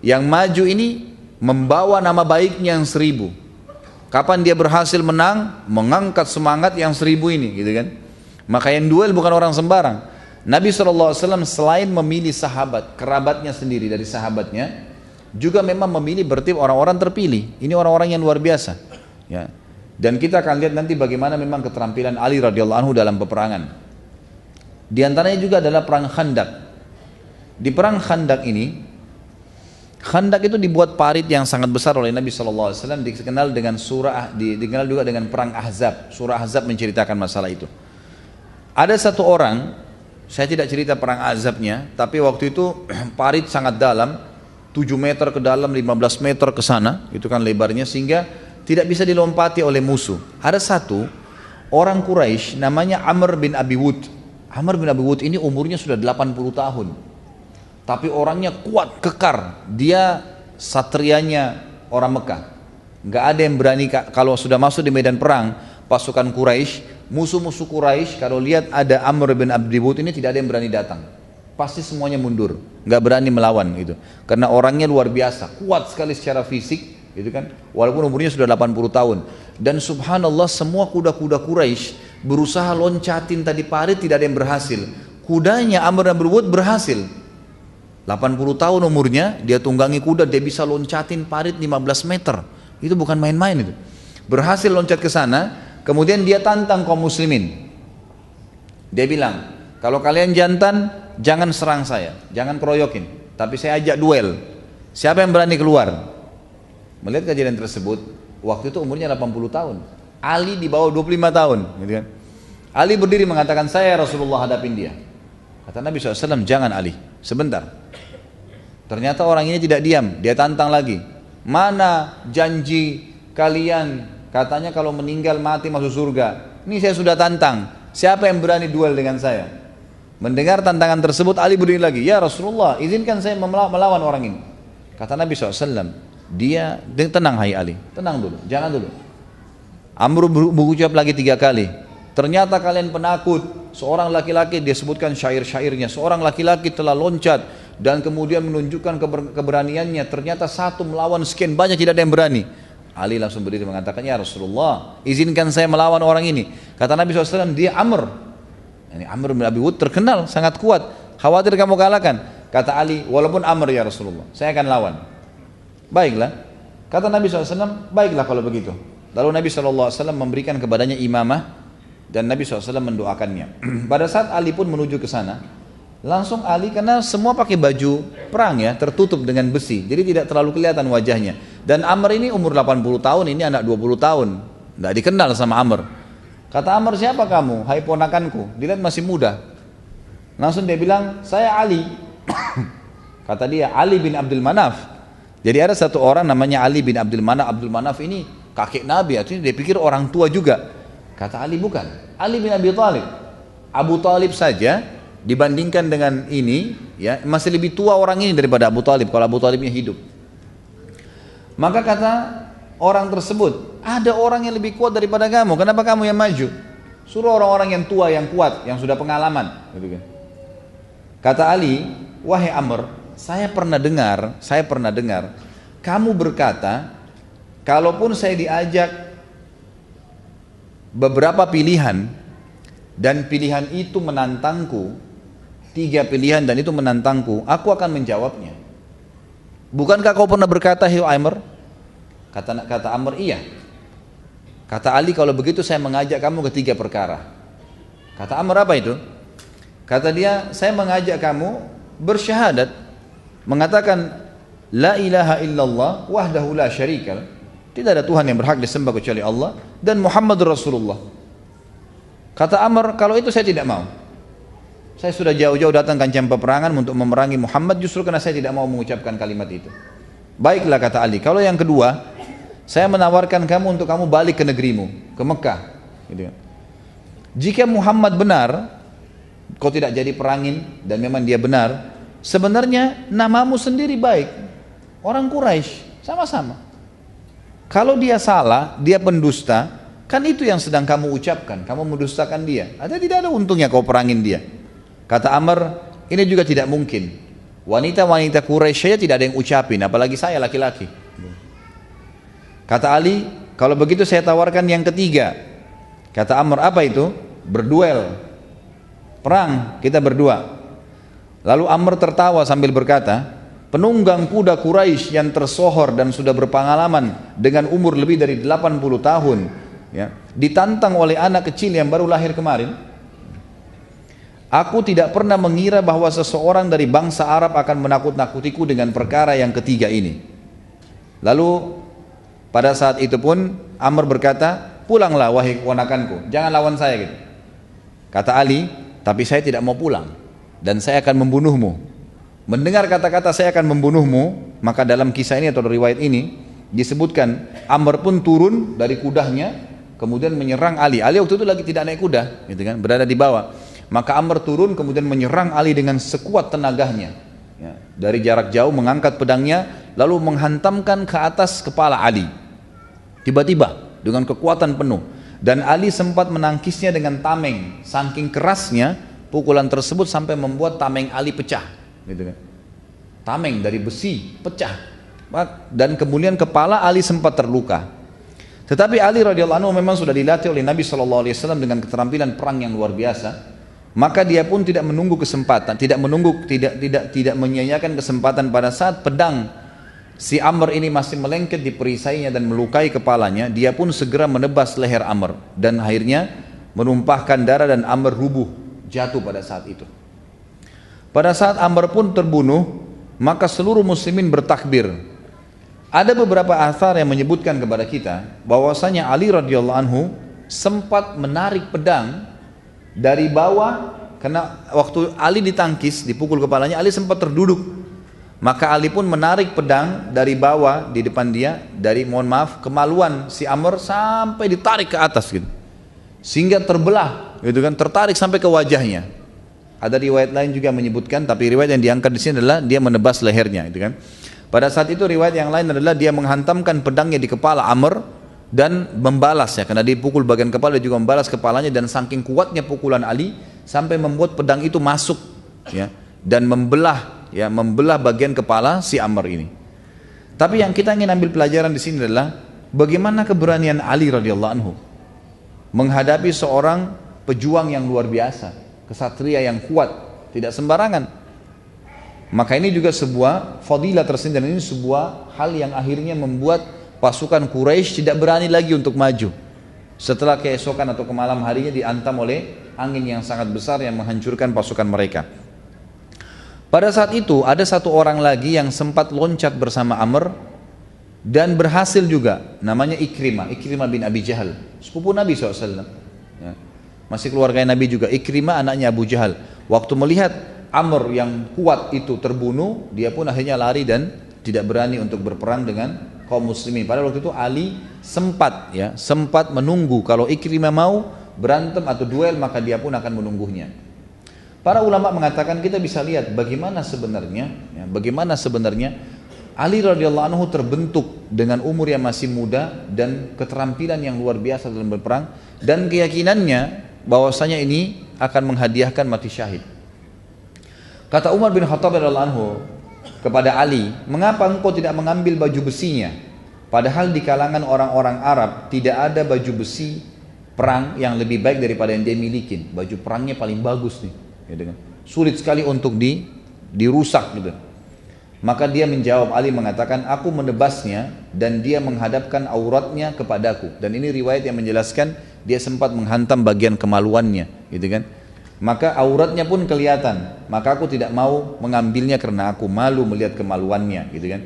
Speaker 1: yang maju ini membawa nama baiknya yang 1000. Kapan dia berhasil menang, mengangkat semangat yang 1000 ini, gitu kan? Maka yang duel bukan orang sembarang. Nabi SAW selain memilih sahabat, kerabatnya sendiri dari sahabatnya, juga memang memilih bertip orang-orang terpilih. Ini orang-orang yang luar biasa. Ya. Dan kita akan lihat nanti bagaimana memang keterampilan Ali radhiyallahu anhu dalam peperangan. Di antaranya juga adalah perang Khandaq. Di perang Khandaq ini, Khandaq itu dibuat parit yang sangat besar oleh Nabi SAW, dikenal dengan dikenal juga dengan perang Ahzab. Surah Ahzab menceritakan masalah itu. Ada satu orang, saya tidak cerita perang Ahzabnya, tapi waktu itu parit sangat dalam, 7 meter ke dalam, 15 meter ke sana, itu kan lebarnya, sehingga tidak bisa dilompati oleh musuh. Ada satu orang Quraisy namanya Amr bin Abi Wud. Amr bin Abi Wud ini umurnya sudah 80 tahun. Tapi orangnya kuat, kekar. Dia satrianya orang Mekah. Nggak ada yang berani kalau sudah masuk di medan perang, pasukan Quraisy, musuh-musuh Quraisy kalau lihat ada Amr bin Abi Wud ini tidak ada yang berani datang. Pasti semuanya mundur, nggak berani melawan gitu. Karena orangnya luar biasa, kuat sekali secara fisik, gitu kan. Walaupun umurnya sudah 80 tahun. Dan subhanallah semua kuda-kuda Quraisy berusaha loncatin tadi parit, tidak ada yang berhasil. Kudanya Amr bin Abi Wud berhasil. 80 tahun umurnya, dia tunggangi kuda, dia bisa loncatin parit 15 meter. Itu bukan main-main itu. Berhasil loncat ke sana, kemudian dia tantang kaum muslimin. Dia bilang, kalau kalian jantan, jangan serang saya, jangan keroyokin, tapi saya ajak duel. Siapa yang berani keluar? Melihat kejadian tersebut, waktu itu umurnya 80 tahun. Ali di bawah 25 tahun, gitu kan. Ali berdiri mengatakan, saya Rasulullah hadapin dia. Kata Nabi SAW, jangan Ali, sebentar. Ternyata orang ini tidak diam, dia tantang lagi. Mana janji kalian, katanya kalau meninggal mati masuk surga. Ini saya sudah tantang, siapa yang berani duel dengan saya? Mendengar tantangan tersebut, Ali berdiri lagi, ya Rasulullah, izinkan saya melawan orang ini. Kata Nabi SAW, dia tenang hai Ali, tenang dulu, jangan dulu. Amr berucap lagi 3 kali, ternyata kalian penakut. Seorang laki-laki, dia sebutkan syair-syairnya, seorang laki-laki telah loncat dan kemudian menunjukkan keberaniannya. Ternyata satu melawan sekian banyak, tidak ada yang berani. Ali langsung berdiri mengatakan, ya Rasulullah, izinkan saya melawan orang ini. Kata Nabi SAW, dia Amr. Ini Amr bin Abi Wud terkenal sangat kuat, khawatir kamu kalahkan. Kata Ali, walaupun Amr ya Rasulullah, saya akan lawan. Baiklah, kata Nabi SAW, baiklah kalau begitu. Lalu Nabi SAW memberikan kepadanya imamah dan Nabi SAW mendoakannya. Pada saat Ali pun menuju ke sana, langsung Ali, karena semua pakai baju perang ya, tertutup dengan besi, jadi tidak terlalu kelihatan wajahnya. Dan Amr ini umur 80 tahun, ini anak 20 tahun, tidak dikenal sama Amr. Kata Amr, siapa kamu? Hai ponakanku, dilihat masih muda. Langsung dia bilang, saya Ali. Kata dia, Ali bin Abdul Manaf. Jadi ada satu orang namanya Ali bin Abdul Manaf. Abdul Manaf ini kakek Nabi, artinya dia pikir orang tua juga. Kata Ali, bukan, Ali bin Abi Thalib. Abu Thalib saja dibandingkan dengan ini ya, masih lebih tua orang ini daripada Abu Thalib kalau Abu Thalibnya hidup. Maka kata orang tersebut, ada orang yang lebih kuat daripada kamu, kenapa kamu yang maju? Suruh orang-orang yang tua, yang kuat, yang sudah pengalaman gitu kan. Kata Ali, wahai Amr, saya pernah dengar kamu berkata, kalaupun saya diajak beberapa pilihan dan pilihan itu menantangku, 3 pilihan dan itu menantangku, aku akan menjawabnya. Bukankah kau pernah berkata, hai Amr? Kata Amr, iya. Kata Ali, kalau begitu saya mengajak kamu ke 3 perkara. Kata Amr, apa itu? Kata dia, saya mengajak kamu bersyahadat, mengatakan la ilaha illallah wahdahu la syarikal, tidak ada Tuhan yang berhak disembah kecuali Allah, dan Muhammadur Rasulullah. Kata Amr, kalau itu saya tidak mau. Saya sudah jauh-jauh datang kancah peperangan untuk memerangi Muhammad justru karena saya tidak mau mengucapkan kalimat itu. Baiklah, kata Ali, kalau yang kedua, saya menawarkan kamu untuk kamu balik ke negerimu, ke Mekah gitu. Jika Muhammad benar, kau tidak jadi perangin, dan memang dia benar, sebenarnya namamu sendiri baik, orang Quraisy, sama-sama. Kalau dia salah, dia pendusta, kan itu yang sedang kamu ucapkan, kamu mendustakan dia. Tidak ada untungnya kau perangin dia. Kata Amr, ini juga tidak mungkin. Wanita-wanita Quraisy saja tidak ada yang ucapin, apalagi saya laki-laki. Kata Ali, kalau begitu saya tawarkan yang ketiga. Kata Amr, apa itu? Berduel, perang, kita berdua. Lalu Amr tertawa sambil berkata, penunggang kuda Quraisy yang tersohor dan sudah berpengalaman dengan umur lebih dari 80 tahun ya, ditantang oleh anak kecil yang baru lahir kemarin. Aku tidak pernah mengira bahwa seseorang dari bangsa Arab akan menakut-nakutiku dengan perkara yang ketiga ini. Lalu pada saat itu pun Amr berkata, pulanglah wahai keponakanku, jangan lawan saya gitu. Kata Ali, tapi saya tidak mau pulang dan saya akan membunuhmu. Mendengar kata-kata saya akan membunuhmu, maka dalam kisah ini atau riwayat ini disebutkan Amr pun turun dari kudanya kemudian menyerang Ali. Ali waktu itu lagi tidak naik kuda, gitu kan, berada di bawah. Maka Amr turun kemudian menyerang Ali dengan sekuat tenaganya. Ya, dari jarak jauh mengangkat pedangnya lalu menghantamkan ke atas kepala Ali. Tiba-tiba dengan kekuatan penuh, dan Ali sempat menangkisnya dengan tameng. Saking kerasnya pukulan tersebut sampai membuat tameng Ali pecah, gitu kan. Tameng dari besi pecah, dan kemudian kepala Ali sempat terluka. Tetapi Ali radhiyallahu anhu memang sudah dilatih oleh Nabi SAW dengan keterampilan perang yang luar biasa. Maka dia pun tidak menunggu kesempatan, tidak menyia-nyiakan kesempatan pada saat pedang si Amr ini masih melengket di perisainya dan melukai kepalanya. Dia pun segera menebas leher Amr dan akhirnya menumpahkan darah dan Amr rubuh jatuh pada saat itu. Pada saat Amr pun terbunuh, maka seluruh muslimin bertakbir. Ada beberapa athar yang menyebutkan kepada kita bahwasanya Ali radhiyallahu anhu sempat menarik pedang dari bawah Karena waktu Ali ditangkis, dipukul kepalanya, Ali sempat terduduk. Maka Ali pun menarik pedang dari bawah di depan dia, dari mohon maaf kemaluan si Amr sampai ditarik ke atas gitu. Sehingga terbelah gitu kan, tertarik sampai ke wajahnya. Ada riwayat lain juga menyebutkan, tapi riwayat yang diangkat di sini adalah dia menebas lehernya gitu kan. Pada saat itu riwayat yang lain adalah dia menghantamkan pedangnya di kepala Amr dan membalas ya, karena dipukul bagian kepala dia juga membalas kepalanya, dan saking kuatnya pukulan Ali sampai membuat pedang itu masuk ya dan membelah bagian kepala si Amr ini. Tapi yang kita ingin ambil pelajaran di sini adalah bagaimana keberanian Ali radhiyallahu anhu menghadapi seorang pejuang yang luar biasa, kesatria yang kuat, tidak sembarangan. Maka ini juga sebuah fadilah tersendiri, dan ini sebuah hal yang akhirnya membuat pasukan Quraisy tidak berani lagi untuk maju. Setelah keesokan atau ke malam harinya diantam oleh angin yang sangat besar yang menghancurkan pasukan mereka. Pada saat itu ada satu orang lagi yang sempat loncat bersama Amr dan berhasil juga, namanya Ikrimah bin Abi Jahal, sepupu Nabi SAW ya. Masih keluarga Nabi juga. Ikrimah anaknya Abu Jahal. Waktu melihat Amr yang kuat itu terbunuh, dia pun akhirnya lari dan tidak berani untuk berperang dengan kaum muslimin. Padahal waktu itu Ali sempat menunggu kalau Ikrimah mau berantem atau duel, maka dia pun akan menunggunya. Para ulama mengatakan kita bisa lihat bagaimana sebenarnya Ali radhiyallahu anhu terbentuk dengan umur yang masih muda dan keterampilan yang luar biasa dalam berperang, dan keyakinannya bahwasanya ini akan menghadiahkan mati syahid. Kata Umar bin Khattab radhiyallahu anhu kepada Ali, mengapa engkau tidak mengambil baju besinya? Padahal di kalangan orang-orang Arab tidak ada baju besi perang yang lebih baik daripada yang dia miliki. Baju perangnya paling bagus nih, gitu kan. Sulit sekali untuk dirusak gitu. Maka dia menjawab, Ali mengatakan, aku menebasnya dan dia menghadapkan auratnya kepadaku. Dan ini riwayat yang menjelaskan dia sempat menghantam bagian kemaluannya, gitu kan. Maka auratnya pun kelihatan, maka aku tidak mau mengambilnya karena aku malu melihat kemaluannya, gitu kan.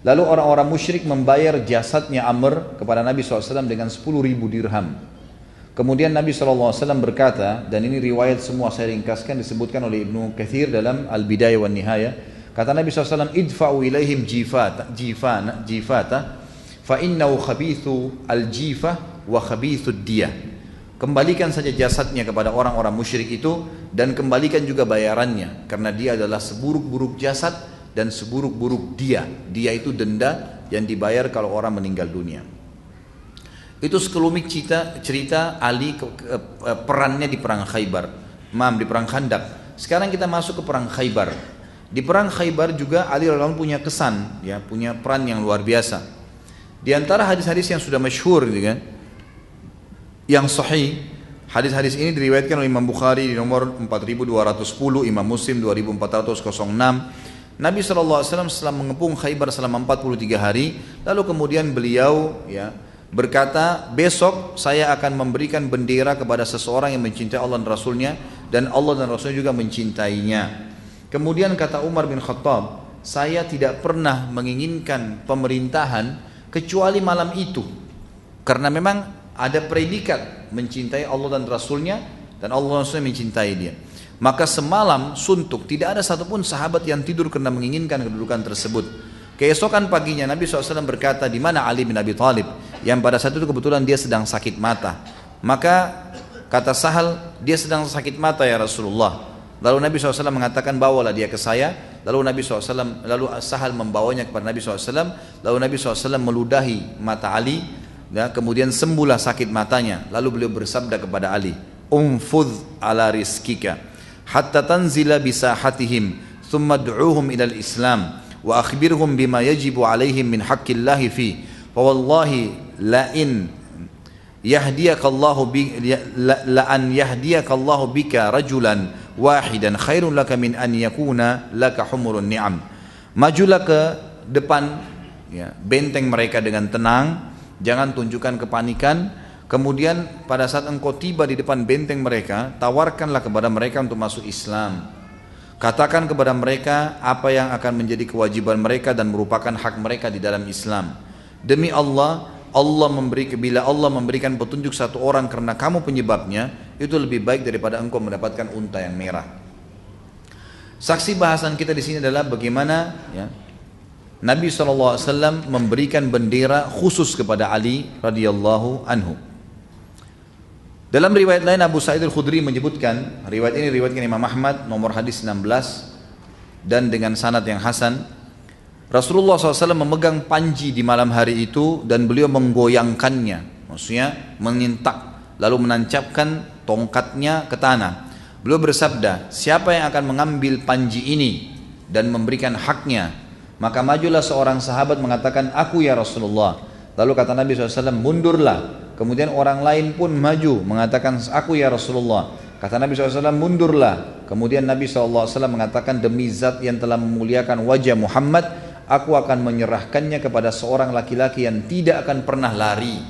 Speaker 1: Lalu orang-orang musyrik membayar jasadnya Amr kepada Nabi SAW dengan 10.000 dirham. Kemudian Nabi SAW berkata, dan ini riwayat semua saya ringkaskan, disebutkan oleh Ibnu Katsir dalam Al-Bidayah wan Nihayah. Kata Nabi SAW, idfa'u ilaihim jifata fa innahu khabithu al-jifah wa khabithu diyah. Kembalikan saja jasadnya kepada orang-orang musyrik itu, dan kembalikan juga bayarannya, karena dia adalah seburuk-buruk jasad dan seburuk-buruk dia. Dia itu denda yang dibayar kalau orang meninggal dunia. Itu sekelumit cerita Ali perannya di perang Khaybar, di perang Khandaq. Sekarang kita masuk ke perang Khaybar. Di perang Khaybar juga Ali radhiyallahu anhu punya kesan, ya, punya peran yang luar biasa. Di antara hadis-hadis yang sudah masyhur, gitu kan, yang sahih, hadis-hadis ini diriwayatkan oleh Imam Bukhari di nomor 4210, Imam Muslim 2406. Nabi SAW setelah mengepung Khaybar selama 43 hari, lalu kemudian beliau berkata, besok saya akan memberikan bendera kepada seseorang yang mencintai Allah dan Rasulnya, dan Allah dan Rasulnya juga mencintainya. Kemudian kata Umar bin Khattab, saya tidak pernah menginginkan pemerintahan kecuali malam itu, karena memang ada predikat mencintai Allah dan Rasulnya, dan Allah dan Rasulnya mencintai dia. Maka semalam suntuk, tidak ada satupun sahabat yang tidur karena menginginkan kedudukan tersebut. Keesokan paginya Nabi SAW berkata, di mana Ali bin Abi Thalib? Yang pada saat itu kebetulan dia sedang sakit mata. Maka kata Sahal, dia sedang sakit mata ya Rasulullah. Lalu Nabi SAW mengatakan, bawalah dia ke saya. Lalu Sahal membawanya kepada Nabi SAW. Lalu Nabi SAW meludahi mata Ali, ya, kemudian sembuhlah sakit matanya. Lalu beliau bersabda kepada Ali, umfudh ala rizkika hatta tanzila bisahatihim thumma du'uhum ilal islam wa akhbirhum bima yajibu alaihim min haqqillahi fi fa wallahi la in yahdiyakallahu la an yahdiyakallahu bika rajulan wahidan khairun laka min an yakuna laka humurun ni'am. Majulah ke depan, ya, benteng mereka dengan tenang, jangan tunjukkan kepanikan. Kemudian pada saat engkau tiba di depan benteng mereka, tawarkanlah kepada mereka untuk masuk Islam. Katakan kepada mereka apa yang akan menjadi kewajiban mereka dan merupakan hak mereka di dalam Islam. Demi Allah, bila Allah memberikan petunjuk satu orang karena kamu penyebabnya, itu lebih baik daripada engkau mendapatkan unta yang merah. Saksi bahasan kita di sini adalah bagaimana ya, Nabi SAW memberikan bendera khusus kepada Ali radhiyallahu anhu. Dalam riwayat lain Abu Sa'id Al-Khudri menyebutkan, riwayat ini riwayatkan Imam Ahmad nomor hadis 16 dan dengan sanad yang hasan, Rasulullah SAW memegang panji di malam hari itu dan beliau menggoyangkannya, maksudnya mengintak, lalu menancapkan tongkatnya ke tanah. Beliau bersabda, siapa yang akan mengambil panji ini dan memberikan haknya, maka majulah seorang sahabat mengatakan, aku ya Rasulullah. Lalu kata Nabi SAW, mundurlah. Kemudian orang lain pun maju mengatakan, aku ya Rasulullah. Kata Nabi SAW, mundurlah. Kemudian Nabi SAW mengatakan, demi zat yang telah memuliakan wajah Muhammad, aku akan menyerahkannya kepada seorang laki-laki yang tidak akan pernah lari.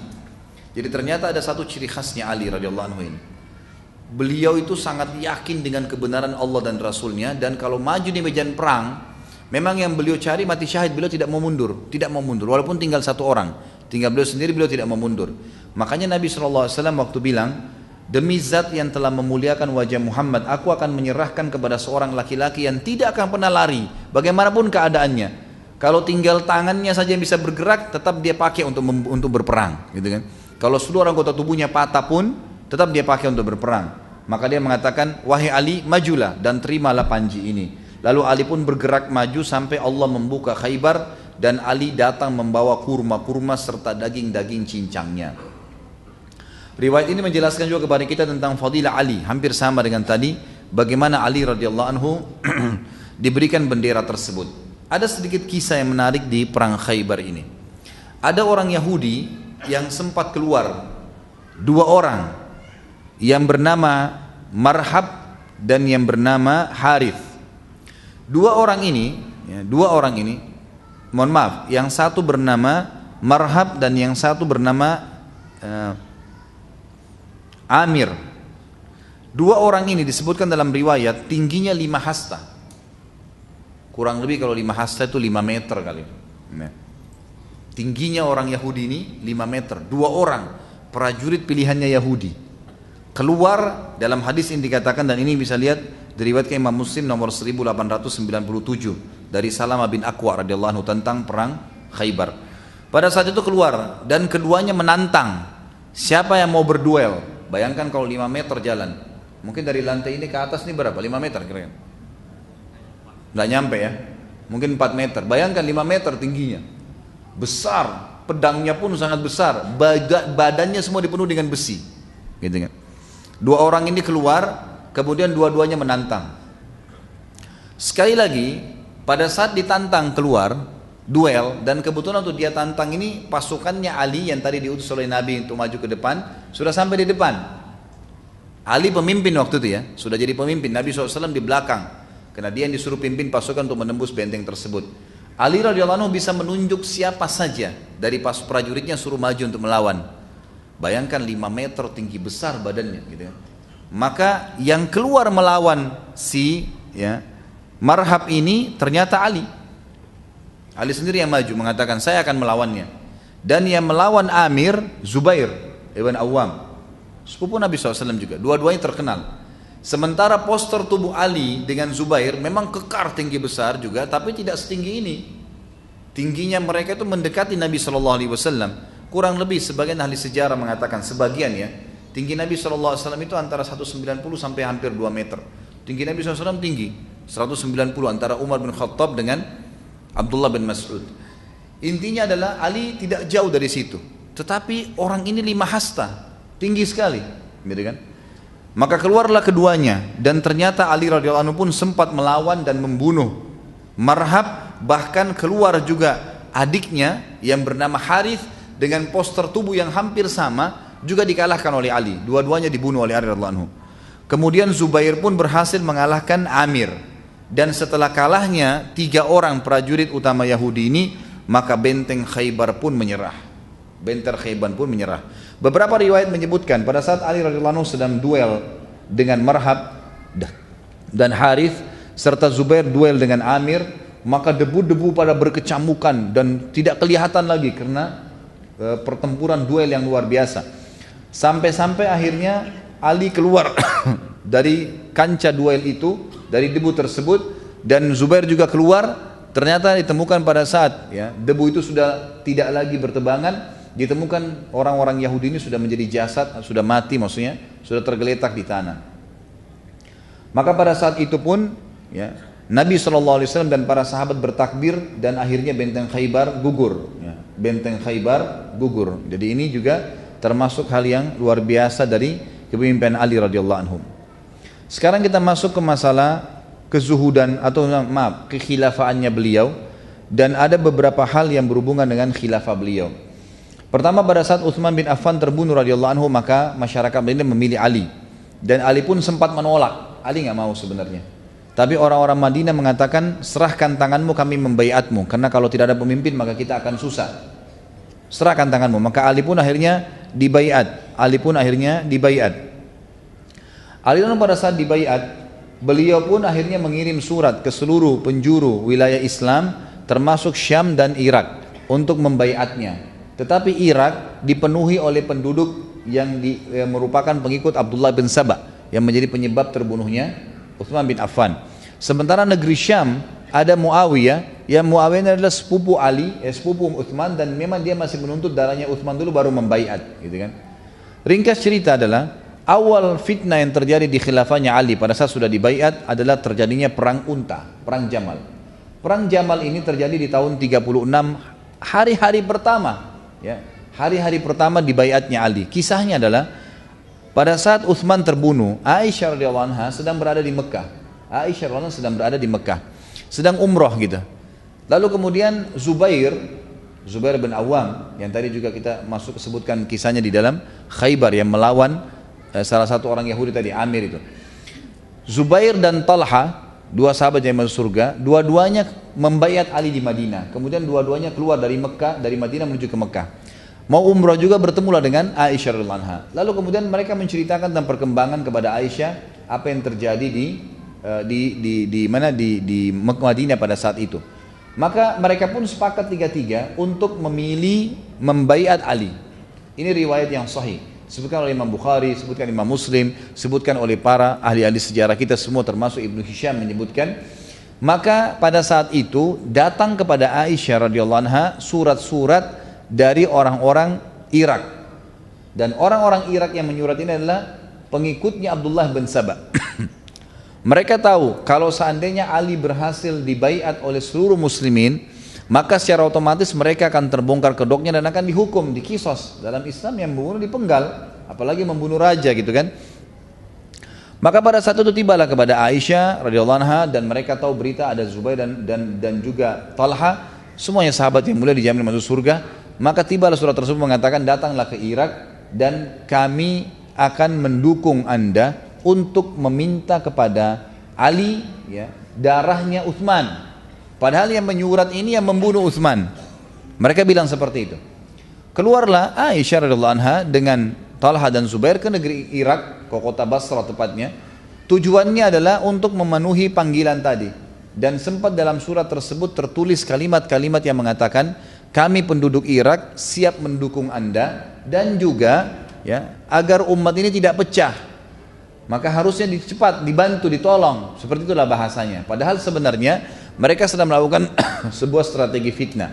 Speaker 1: Jadi ternyata ada satu ciri khasnya Ali radhiyallahu anhu ini. Beliau itu sangat yakin dengan kebenaran Allah dan Rasulnya, dan kalau maju di medan perang, memang yang beliau cari mati syahid, beliau tidak mau mundur, walaupun tinggal satu orang, tinggal beliau sendiri, beliau tidak mau mundur. Makanya Nabi SAW waktu bilang, demi zat yang telah memuliakan wajah Muhammad, aku akan menyerahkan kepada seorang laki-laki yang tidak akan pernah lari, bagaimanapun keadaannya. Kalau tinggal tangannya saja yang bisa bergerak, tetap dia pakai untuk berperang, gitu kan. Kalau seluruh anggota tubuhnya patah pun, tetap dia pakai untuk berperang. Maka dia mengatakan, wahai Ali, majulah dan terimalah panji ini. Lalu Ali pun bergerak maju sampai Allah membuka Khaybar, dan Ali datang membawa kurma-kurma serta daging-daging cincangnya. Riwayat ini menjelaskan juga kepada kita tentang fadilah Ali, hampir sama dengan tadi, bagaimana Ali radhiyallahu anhu diberikan bendera tersebut. Ada sedikit kisah yang menarik di perang Khaybar ini. Ada orang Yahudi yang sempat keluar, dua orang, yang bernama Marhab dan yang bernama Harith. Dua orang ini, mohon maaf, yang satu bernama Marhab dan yang satu bernama Amir. Dua orang ini disebutkan dalam riwayat tingginya 5 hasta. Kurang lebih kalau 5 hasta itu 5 meter kali. Tingginya orang Yahudi ini 5 meter. Dua orang prajurit pilihannya Yahudi keluar. Dalam hadis ini dikatakan, dan ini bisa lihat diriwayatkan Imam Muslim nomor 1897 dari Salamah bin Aqwa radhiyallahu anhu tentang perang Khaybar. Pada saat itu keluar dan keduanya menantang siapa yang mau berduel. Bayangkan kalau 5 meter jalan, mungkin dari lantai ini ke atas ini berapa? 5 meter kira-kira? Nggak nyampe ya, mungkin 4 meter. Bayangkan 5 meter tingginya, besar, pedangnya pun sangat besar, badannya semua dipenuhi dengan besi, gitu kan. Dua orang ini keluar, kemudian dua-duanya menantang. Sekali lagi, pada saat ditantang keluar duel, dan kebetulan untuk dia tantang ini pasukannya Ali yang tadi diutus oleh Nabi untuk maju ke depan sudah sampai di depan. Ali pemimpin waktu itu ya, sudah jadi pemimpin. Nabi SAW di belakang, karena dia yang disuruh pimpin pasukan untuk menembus benteng tersebut. Ali radhiyallahu anhu bisa menunjuk siapa saja dari prajuritnya suruh maju untuk melawan. Bayangkan 5 meter tinggi, besar badannya, gitu kan. Maka yang keluar melawan si Marhab ini ternyata Ali. Ali sendiri yang maju mengatakan, saya akan melawannya. Dan yang melawan Amir, Zubair ibn Awam, sepupu Nabi SAW juga. Dua-duanya terkenal. Sementara poster tubuh Ali dengan Zubair memang kekar tinggi besar juga, tapi tidak setinggi ini. Tingginya mereka itu mendekati Nabi SAW. Kurang lebih sebagian ahli sejarah mengatakan, sebagian ya, tinggi Nabi SAW itu antara 190 sampai hampir 2 meter. Tinggi Nabi SAW tinggi 190, antara Umar bin Khattab dengan Abdullah bin Mas'ud. Intinya adalah Ali tidak jauh dari situ, tetapi orang ini 5 hasta, tinggi sekali, gitu kan. Maka keluarlah keduanya, dan ternyata Ali radhiyallahu anhu pun sempat melawan dan membunuh Marhab. Bahkan keluar juga adiknya yang bernama Harith dengan poster tubuh yang hampir sama, juga dikalahkan oleh Ali. Dua-duanya dibunuh oleh Ali radhiyallahu anhu. Kemudian Zubair pun berhasil mengalahkan Amir. Dan setelah kalahnya 3 orang prajurit utama Yahudi ini, maka benteng Khaybar pun menyerah. Benteng Khaybar pun menyerah. Beberapa riwayat menyebutkan pada saat Ali radhiyallahu anhu sedang duel dengan Marhab dan Harith, serta Zubair duel dengan Amir, maka debu-debu pada berkecamukan dan tidak kelihatan lagi karena pertempuran duel yang luar biasa. Sampai-sampai akhirnya Ali keluar dari kancah duel itu, dari debu tersebut, dan Zubair juga keluar. Ternyata ditemukan pada saat debu itu sudah tidak lagi bertebangan, ditemukan orang-orang Yahudi ini sudah menjadi jasad, sudah mati maksudnya, sudah tergeletak di tanah. Maka pada saat itu pun Nabi SAW dan para sahabat bertakbir dan akhirnya benteng Khaybar gugur. Benteng Khaybar gugur. Jadi ini juga termasuk hal yang luar biasa dari kepemimpinan Ali radhiyallahu anhu. Sekarang kita masuk ke masalah kezuhudan atau kekhilafaannya beliau, dan ada beberapa hal yang berhubungan dengan khilafah beliau. Pertama, pada saat Utsman bin Affan terbunuh radhiyallahu anhu, maka masyarakat Madinah memilih Ali, dan Ali pun sempat menolak. Ali nggak mau sebenarnya, tapi orang-orang Madinah mengatakan, serahkan tanganmu, kami membaiatmu, karena kalau tidak ada pemimpin maka kita akan susah. Serahkan tanganmu. Maka Ali pun akhirnya dibaiat. Ali pada saat dibaiat, beliau pun akhirnya mengirim surat ke seluruh penjuru wilayah Islam termasuk Syam dan Irak untuk membaiatnya. Tetapi Irak dipenuhi oleh penduduk yang merupakan pengikut Abdullah bin Sabah yang menjadi penyebab terbunuhnya Utsman bin Affan. Sementara negeri Syam ada Muawiyah, yang Muawiyah adalah sepupu Ali, sepupu Utsman, dan memang dia masih menuntut darahnya Utsman dulu baru membaiat, gitu kan. Ringkas cerita adalah awal fitnah yang terjadi di khilafahnya Ali pada saat sudah dibaiat adalah terjadinya perang unta, perang Jamal. Perang Jamal ini terjadi di tahun 36, hari-hari pertama, hari-hari pertama dibaiatnya Ali. Kisahnya adalah pada saat Utsman terbunuh, Aisyah radhiyallahu anha sedang berada di Mekah. Sedang umroh gitu. Lalu kemudian Zubair bin Awam, yang tadi juga kita sebutkan kisahnya di dalam Khaybar, yang melawan salah satu orang Yahudi tadi, Amir itu. Zubair dan Talha, dua sahabat yang masuk surga, dua-duanya membaiat Ali di Madinah. Kemudian dua-duanya keluar dari Mekah, dari Madinah menuju ke Mekah. Mau umrah juga, bertemulah dengan Aisyah radhiyallahu anha. Lalu kemudian mereka menceritakan tentang perkembangan kepada Aisyah, apa yang terjadi di Madinah pada saat itu. Maka mereka pun sepakat tiga-tiga untuk memilih membaiat Ali. Ini riwayat yang sahih. Sebutkan oleh Imam Bukhari, sebutkan Imam Muslim, sebutkan oleh para ahli-ahli sejarah kita semua termasuk Ibnu Hisham menyebutkan. Maka pada saat itu datang kepada Aisyah radhiyallahu anha surat-surat dari orang-orang Irak, dan orang-orang Irak yang menyurat ini adalah pengikutnya Abdullah bin Sabah. Mereka tahu kalau seandainya Ali berhasil dibaiat oleh seluruh muslimin, maka secara otomatis mereka akan terbongkar kedoknya dan akan dihukum, dikisos. Dalam Islam yang membunuh dipenggal, apalagi membunuh raja gitu kan. Maka pada saat itu tibalah kepada Aisyah radhiyallahu anha, dan mereka tahu berita ada Zubair dan juga Talha, semuanya sahabat yang mulia dijamin masuk surga. Maka tibalah surat tersebut mengatakan, datanglah ke Irak dan kami akan mendukung Anda untuk meminta kepada Ali darahnya Utsman. Padahal yang menyurat ini yang membunuh Utsman. Mereka bilang seperti itu. Keluarlah Aisyah radhiyallahu anha dengan Talha dan Zubair ke negeri Irak, ke kota Basra tepatnya. Tujuannya adalah untuk memenuhi panggilan tadi. Dan sempat dalam surat tersebut tertulis kalimat-kalimat yang mengatakan, kami penduduk Irak siap mendukung Anda, dan juga agar umat ini tidak pecah, maka harusnya cepat dibantu, ditolong. Seperti itulah bahasanya. Padahal sebenarnya mereka sedang melakukan sebuah strategi fitnah.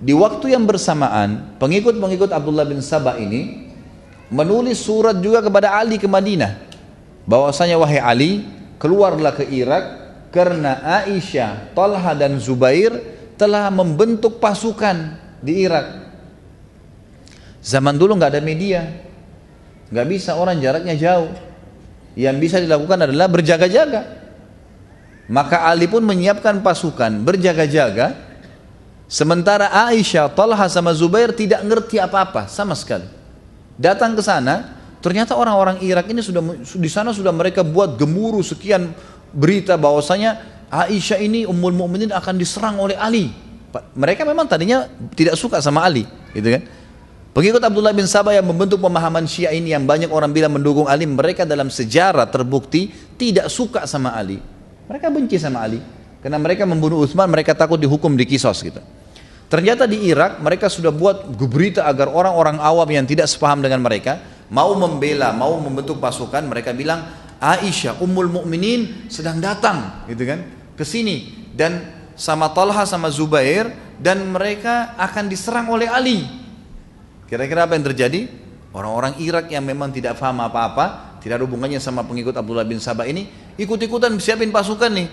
Speaker 1: Di waktu yang bersamaan, pengikut-pengikut Abdullah bin Sabah ini menulis surat juga kepada Ali ke Madinah, bahwasanya wahai Ali, keluarlah ke Irak karena Aisyah, Talha dan Zubair telah membentuk pasukan di Irak. Zaman dulu nggak ada media, nggak bisa, orang jaraknya jauh. Yang bisa dilakukan adalah berjaga-jaga. Maka Ali pun menyiapkan pasukan berjaga-jaga, sementara Aisyah, Talha sama Zubair tidak ngerti apa-apa sama sekali. Datang ke sana, ternyata orang-orang Irak ini di sana sudah mereka buat gemuruh sekian berita bahwasanya Aisyah ini Ummul Mukminin akan diserang oleh Ali. Mereka memang tadinya tidak suka sama Ali, gitu kan. Pengikut Abdullah bin Sabah yang membentuk pemahaman Syiah ini, yang banyak orang bilang mendukung Ali, mereka dalam sejarah terbukti tidak suka sama Ali. Mereka benci sama Ali karena mereka membunuh Utsman, mereka takut dihukum, dikisos gitu. Ternyata di Irak mereka sudah buat berita agar orang-orang awam yang tidak sepaham dengan mereka mau membela, mau membentuk pasukan. Mereka bilang Aisyah Ummul Mukminin sedang datang, gitu kan, ke sini, dan sama Talha sama Zubair, dan mereka akan diserang oleh Ali. Kira-kira apa yang terjadi? Orang-orang Irak yang memang tidak paham apa-apa, tidak ada hubungannya sama pengikut Abdullah bin Sabah ini, ikut-ikutan siapin pasukan nih,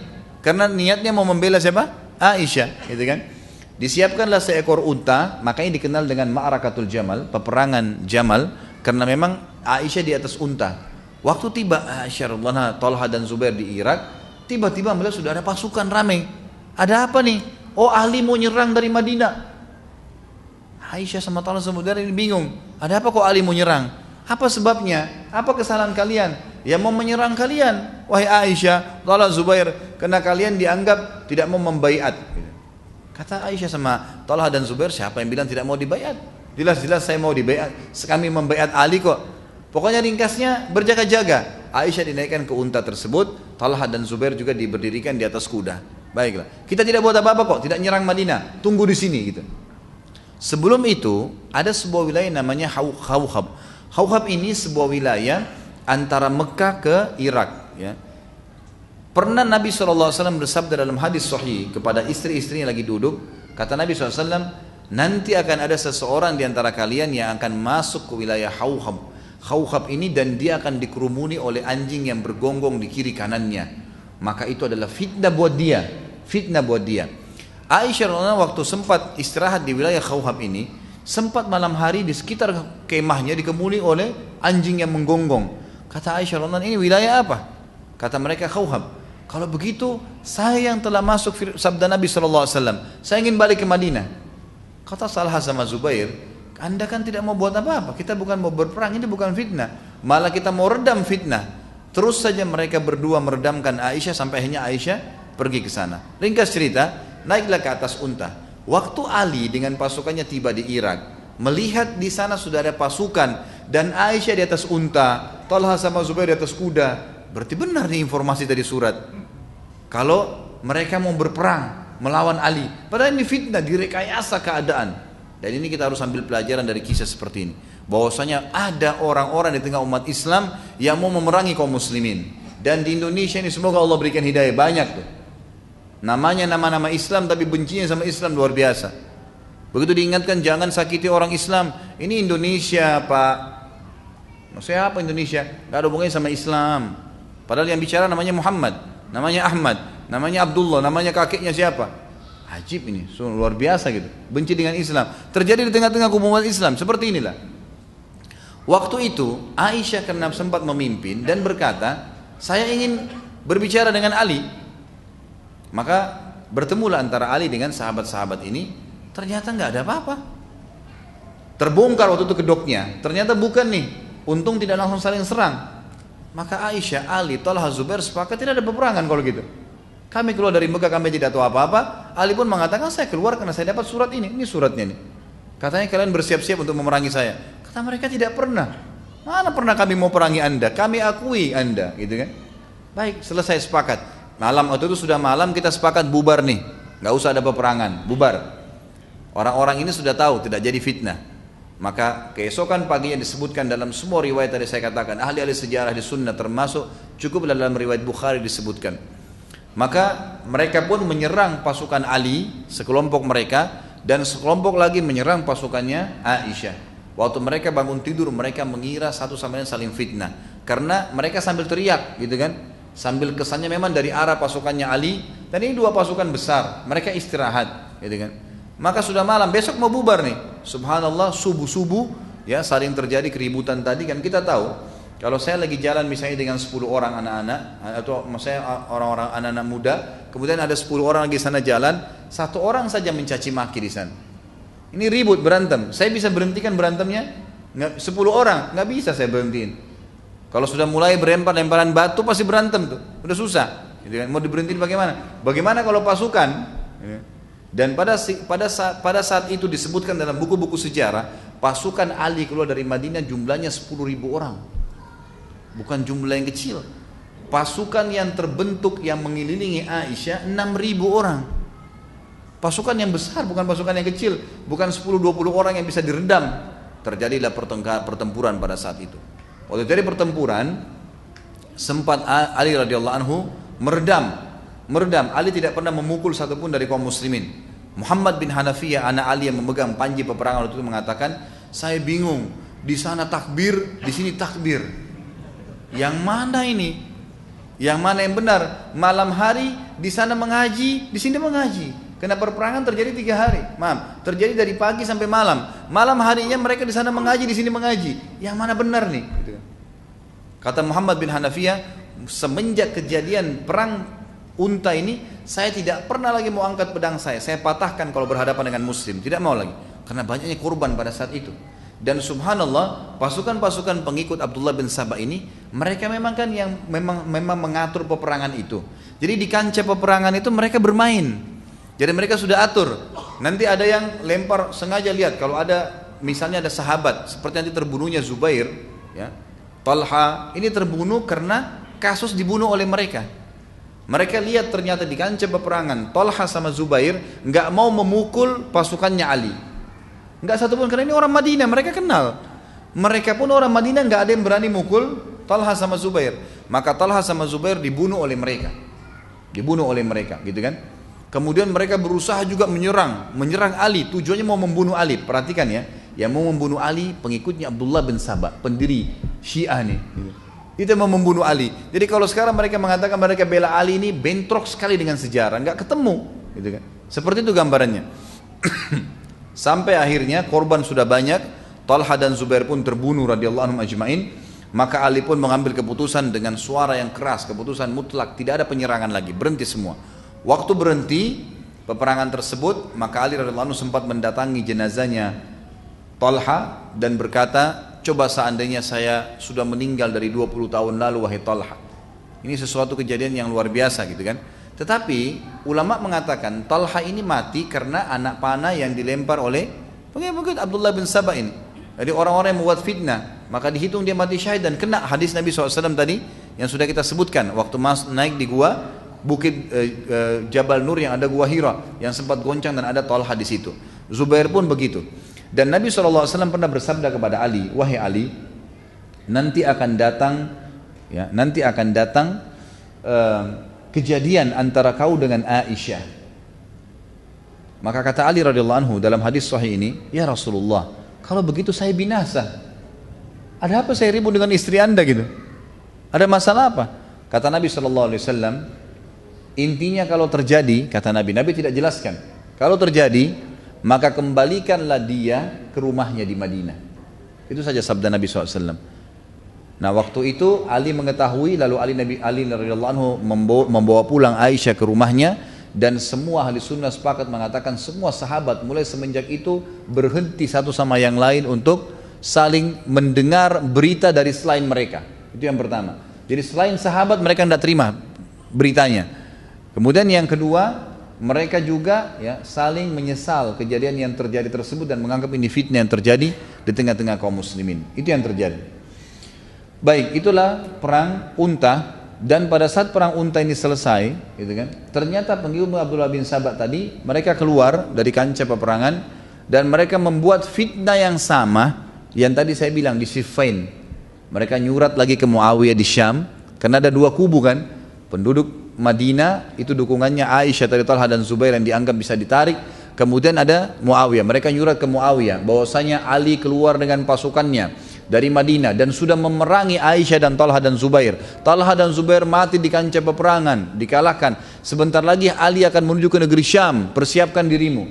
Speaker 1: karena niatnya mau membela siapa? Aisyah, gitu kan. Disiapkanlah seekor unta, makanya dikenal dengan Ma'rakatul Jamal, peperangan Jamal, karena memang Aisyah di atas unta. Waktu tiba Aisyah radhiyallahu anha, Talha dan Zubair di Irak, tiba-tiba melihat sudah ada pasukan ramai. Ada apa nih? Oh, Ali mau nyerang dari Madinah. Aisyah sama Talha sama Zubair ini bingung. Ada apa kok Ali mau nyerang? Apa sebabnya? Apa kesalahan kalian? Ya mau menyerang kalian, wahai Aisyah, Talha, Zubair, karena kalian dianggap tidak mau membaiat. Kata Aisyah sama Talha dan Zubair, siapa yang bilang tidak mau dibaiat? Jelas-jelas saya mau dibaiat. Kami membaiat Ali kok. Pokoknya ringkasnya berjaga-jaga. Aisyah dinaikkan ke unta tersebut, Talha dan Zubair juga diberdirikan di atas kuda. Baiklah, kita tidak buat apa-apa kok, tidak nyerang Madinah, tunggu di sini gitu. Sebelum itu ada sebuah wilayah namanya Hauhab. Hauhab ini sebuah wilayah antara Mekah ke Irak. Ya. Pernah Nabi SAW bersabda dalam hadis sahih kepada istri-istri yang lagi duduk, kata Nabi SAW, nanti akan ada seseorang di antara kalian yang akan masuk ke wilayah Hauhab ini, dan dia akan dikerumuni oleh anjing yang bergonggong di kiri kanannya. Maka itu adalah fitnah buat dia, fitnah buat dia. Aisyah radhiyallahu waktu sempat istirahat di wilayah Hauhab ini, sempat malam hari di sekitar kemahnya dikerumuni oleh anjing yang menggonggong. Kata Aisyah radhiyallahu ini wilayah apa? Kata mereka Hauhab. Kalau begitu saya yang telah masuk sabda Nabi SAW, saya ingin balik ke Madinah. Kata Talha sama Zubair, Anda kan tidak mau buat apa-apa, kita bukan mau berperang, ini bukan fitnah, malah kita mau redam fitnah. Terus saja mereka berdua meredamkan Aisyah sampai akhirnya Aisyah pergi ke sana. Ringkas cerita, naiklah ke atas unta. Waktu Ali dengan pasukannya tiba di Irak, melihat di sana sudah ada pasukan dan Aisyah di atas unta, Talha sama Zubair di atas kuda, berarti benar nih informasi dari surat. Kalau mereka mau berperang melawan Ali, padahal ini fitnah, direkayasa keadaan. Dan ini kita harus ambil pelajaran dari kisah seperti ini, bahwasanya ada orang-orang di tengah umat Islam yang mau memerangi kaum muslimin. Dan di Indonesia ini semoga Allah berikan hidayah, banyak tuh namanya nama-nama Islam tapi bencinya sama Islam luar biasa. Begitu diingatkan jangan sakiti orang Islam, ini Indonesia Pak. Maksudnya apa Indonesia? Gak ada hubungannya sama Islam. Padahal yang bicara namanya Muhammad, namanya Ahmad, namanya Abdullah, namanya kakeknya siapa? Ajib ini, luar biasa gitu. Benci dengan Islam. Terjadi di tengah-tengah umat Islam seperti inilah. Waktu itu Aisyah karena sempat memimpin dan berkata, saya ingin berbicara dengan Ali. Maka bertemulah antara Ali dengan sahabat-sahabat ini. Ternyata nggak ada apa-apa. Terbongkar waktu itu kedoknya. Ternyata bukan nih. Untung tidak langsung saling serang. Maka Aisyah, Ali, Talha, Zubair sepakat tidak ada peperangan kalau gitu. Kami keluar dari Mekah, kami tidak tahu apa-apa. Ali pun mengatakan saya keluar karena saya dapat surat ini suratnya nih. Katanya kalian bersiap-siap untuk memerangi saya. Kata mereka tidak pernah. Mana pernah kami mau perangi anda, kami akui anda, gitu kan. Baik, selesai sepakat. Malam waktu itu sudah malam, kita sepakat bubar nih. Gak usah ada peperangan, bubar. Orang-orang ini sudah tahu tidak jadi fitnah. Maka keesokan paginya disebutkan dalam semua riwayat tadi saya katakan, ahli-ahli sejarah di sunnah termasuk, cukup dalam riwayat Bukhari disebutkan. Maka mereka pun menyerang pasukan Ali, sekelompok mereka, dan sekelompok lagi menyerang pasukannya Aisyah. Waktu mereka bangun tidur, mereka mengira satu sama lain saling fitnah, karena mereka sambil teriak gitu kan, sambil kesannya memang dari arah pasukannya Ali, dan ini dua pasukan besar, mereka istirahat gitu kan. Maka sudah malam, besok mau bubar nih. Subhanallah, subuh-subuh ya saling terjadi keributan tadi kan. Kita tahu kalau saya lagi jalan misalnya dengan 10 orang anak-anak, atau maksudnya orang-orang anak-anak muda, kemudian ada 10 orang lagi sana jalan, satu orang saja mencaci maki di sana. Ini ribut, berantem. Saya bisa berhentikan berantemnya? 10 orang, nggak bisa saya berhentiin. Kalau sudah mulai lemparan batu pasti berantem tuh, udah susah. Mau diberhentiin bagaimana? Bagaimana kalau pasukan? Dan pada saat itu disebutkan dalam buku-buku sejarah, pasukan Ali keluar dari Madinah jumlahnya 10.000 orang. Bukan jumlah yang kecil. Pasukan yang terbentuk yang mengelilingi Aisyah 6.000 orang. Pasukan yang besar, bukan pasukan yang kecil, bukan 10-20 orang yang bisa diredam. Terjadilah pertempuran pada saat itu. Waktu dari pertempuran, sempat Ali radhiyallahu anhu meredam. Ali tidak pernah memukul satupun dari kaum muslimin. Muhammad bin Hanafiyah, anak Ali yang memegang panji peperangan waktu itu mengatakan, saya bingung, di sana takbir, di sini takbir. Yang mana ini? Yang mana yang benar? Malam hari di sana mengaji, di sini mengaji. Karena perperangan terjadi 3 hari. Maaf, terjadi dari pagi sampai malam. Malam harinya mereka di sana mengaji, di sini mengaji. Yang mana benar nih? Gitu. Kata Muhammad bin Hanafiyah, semenjak kejadian perang unta ini, saya tidak pernah lagi mau angkat pedang saya. Saya patahkan kalau berhadapan dengan muslim. Tidak mau lagi. Karena banyaknya korban pada saat itu. Dan subhanallah, pasukan-pasukan pengikut Abdullah bin Sabah ini, mereka memang kan yang memang mengatur peperangan itu. Jadi di kancah peperangan itu mereka bermain. Jadi mereka sudah atur. Nanti ada yang lempar, sengaja lihat kalau ada misalnya ada sahabat seperti nanti terbunuhnya Zubair, ya. Talha ini terbunuh karena kasus dibunuh oleh mereka. Mereka lihat ternyata di kancah peperangan Talha sama Zubair nggak mau memukul pasukannya Ali. Nggak satu pun, karena ini orang Madinah, mereka kenal. Mereka pun orang Madinah, nggak ada yang berani mukul Talha sama Zubair. Maka Talha sama Zubair dibunuh oleh mereka, gitu kan? Kemudian mereka berusaha juga menyerang Ali. Tujuannya mau membunuh Ali. Perhatikan ya, yang mau membunuh Ali pengikutnya Abdullah bin Sabah, pendiri Syiah nih. Itu mau membunuh Ali. Jadi kalau sekarang mereka mengatakan mereka bela Ali, ini bentrok sekali dengan sejarah, nggak ketemu, gitu kan? Seperti itu gambarannya. Sampai akhirnya korban sudah banyak, Talha dan Zubair pun terbunuh radhiyallahu anhum ajmain. Maka Ali pun mengambil keputusan dengan suara yang keras, keputusan mutlak, tidak ada penyerangan lagi, berhenti semua. Waktu berhenti peperangan tersebut, maka Ali radhiyallahu anhu sempat mendatangi jenazahnya Talha dan berkata, coba seandainya saya sudah meninggal dari 20 tahun lalu wahai Talha. Ini sesuatu kejadian yang luar biasa gitu kan. Tetapi ulama mengatakan Talha ini mati karena anak panah yang dilempar oleh pengikut Abdullah bin Sabah ini. Jadi orang-orang yang membuat fitnah, maka dihitung dia mati syahid dan kena hadis Nabi SAW tadi yang sudah kita sebutkan waktu naik di gua Bukit Jabal Nur yang ada gua Hira yang sempat goncang dan ada Talha di situ. Zubair pun begitu. Dan Nabi SAW pernah bersabda kepada Ali, wahai Ali, nanti akan datang kejadian antara kau dengan Aisyah. Maka kata Ali radhiyallahu anhu dalam hadis sahih ini, ya Rasulullah, kalau begitu saya binasa. Ada apa saya ribut dengan istri anda gitu? Ada masalah apa? Kata Nabi SAW, intinya kalau terjadi, kata Nabi tidak jelaskan. Kalau terjadi, maka kembalikanlah dia ke rumahnya di Madinah. Itu saja sabda Nabi SAW. Nah waktu itu Ali mengetahui, lalu Ali radhiyallahu anhu membawa pulang Aisyah ke rumahnya. Dan semua ahli sunnah sepakat mengatakan semua sahabat mulai semenjak itu berhenti satu sama yang lain untuk saling mendengar berita dari selain mereka. Itu yang pertama. Jadi selain sahabat mereka tidak terima beritanya. Kemudian yang kedua, mereka juga ya saling menyesal kejadian yang terjadi tersebut dan menganggap ini fitnah yang terjadi di tengah-tengah kaum muslimin. Itu yang terjadi. Baik, itulah perang unta. Dan pada saat perang unta ini selesai, gitu kan, ternyata pengikut Abdullah bin Sabah tadi mereka keluar dari kancah peperangan dan mereka membuat fitnah yang sama yang tadi saya bilang di Siffin. Mereka nyurat lagi ke Muawiyah di Syam karena ada dua kubu kan, penduduk Madinah itu dukungannya Aisyah dari Talha dan Zubair yang dianggap bisa ditarik. Kemudian ada Muawiyah, mereka nyurat ke Muawiyah bahwasanya Ali keluar dengan pasukannya dari Madinah dan sudah memerangi Aisyah dan Talha dan Zubair. Talha dan Zubair mati di kancah peperangan, dikalahkan. Sebentar lagi Ali akan menuju ke negeri Syam, persiapkan dirimu.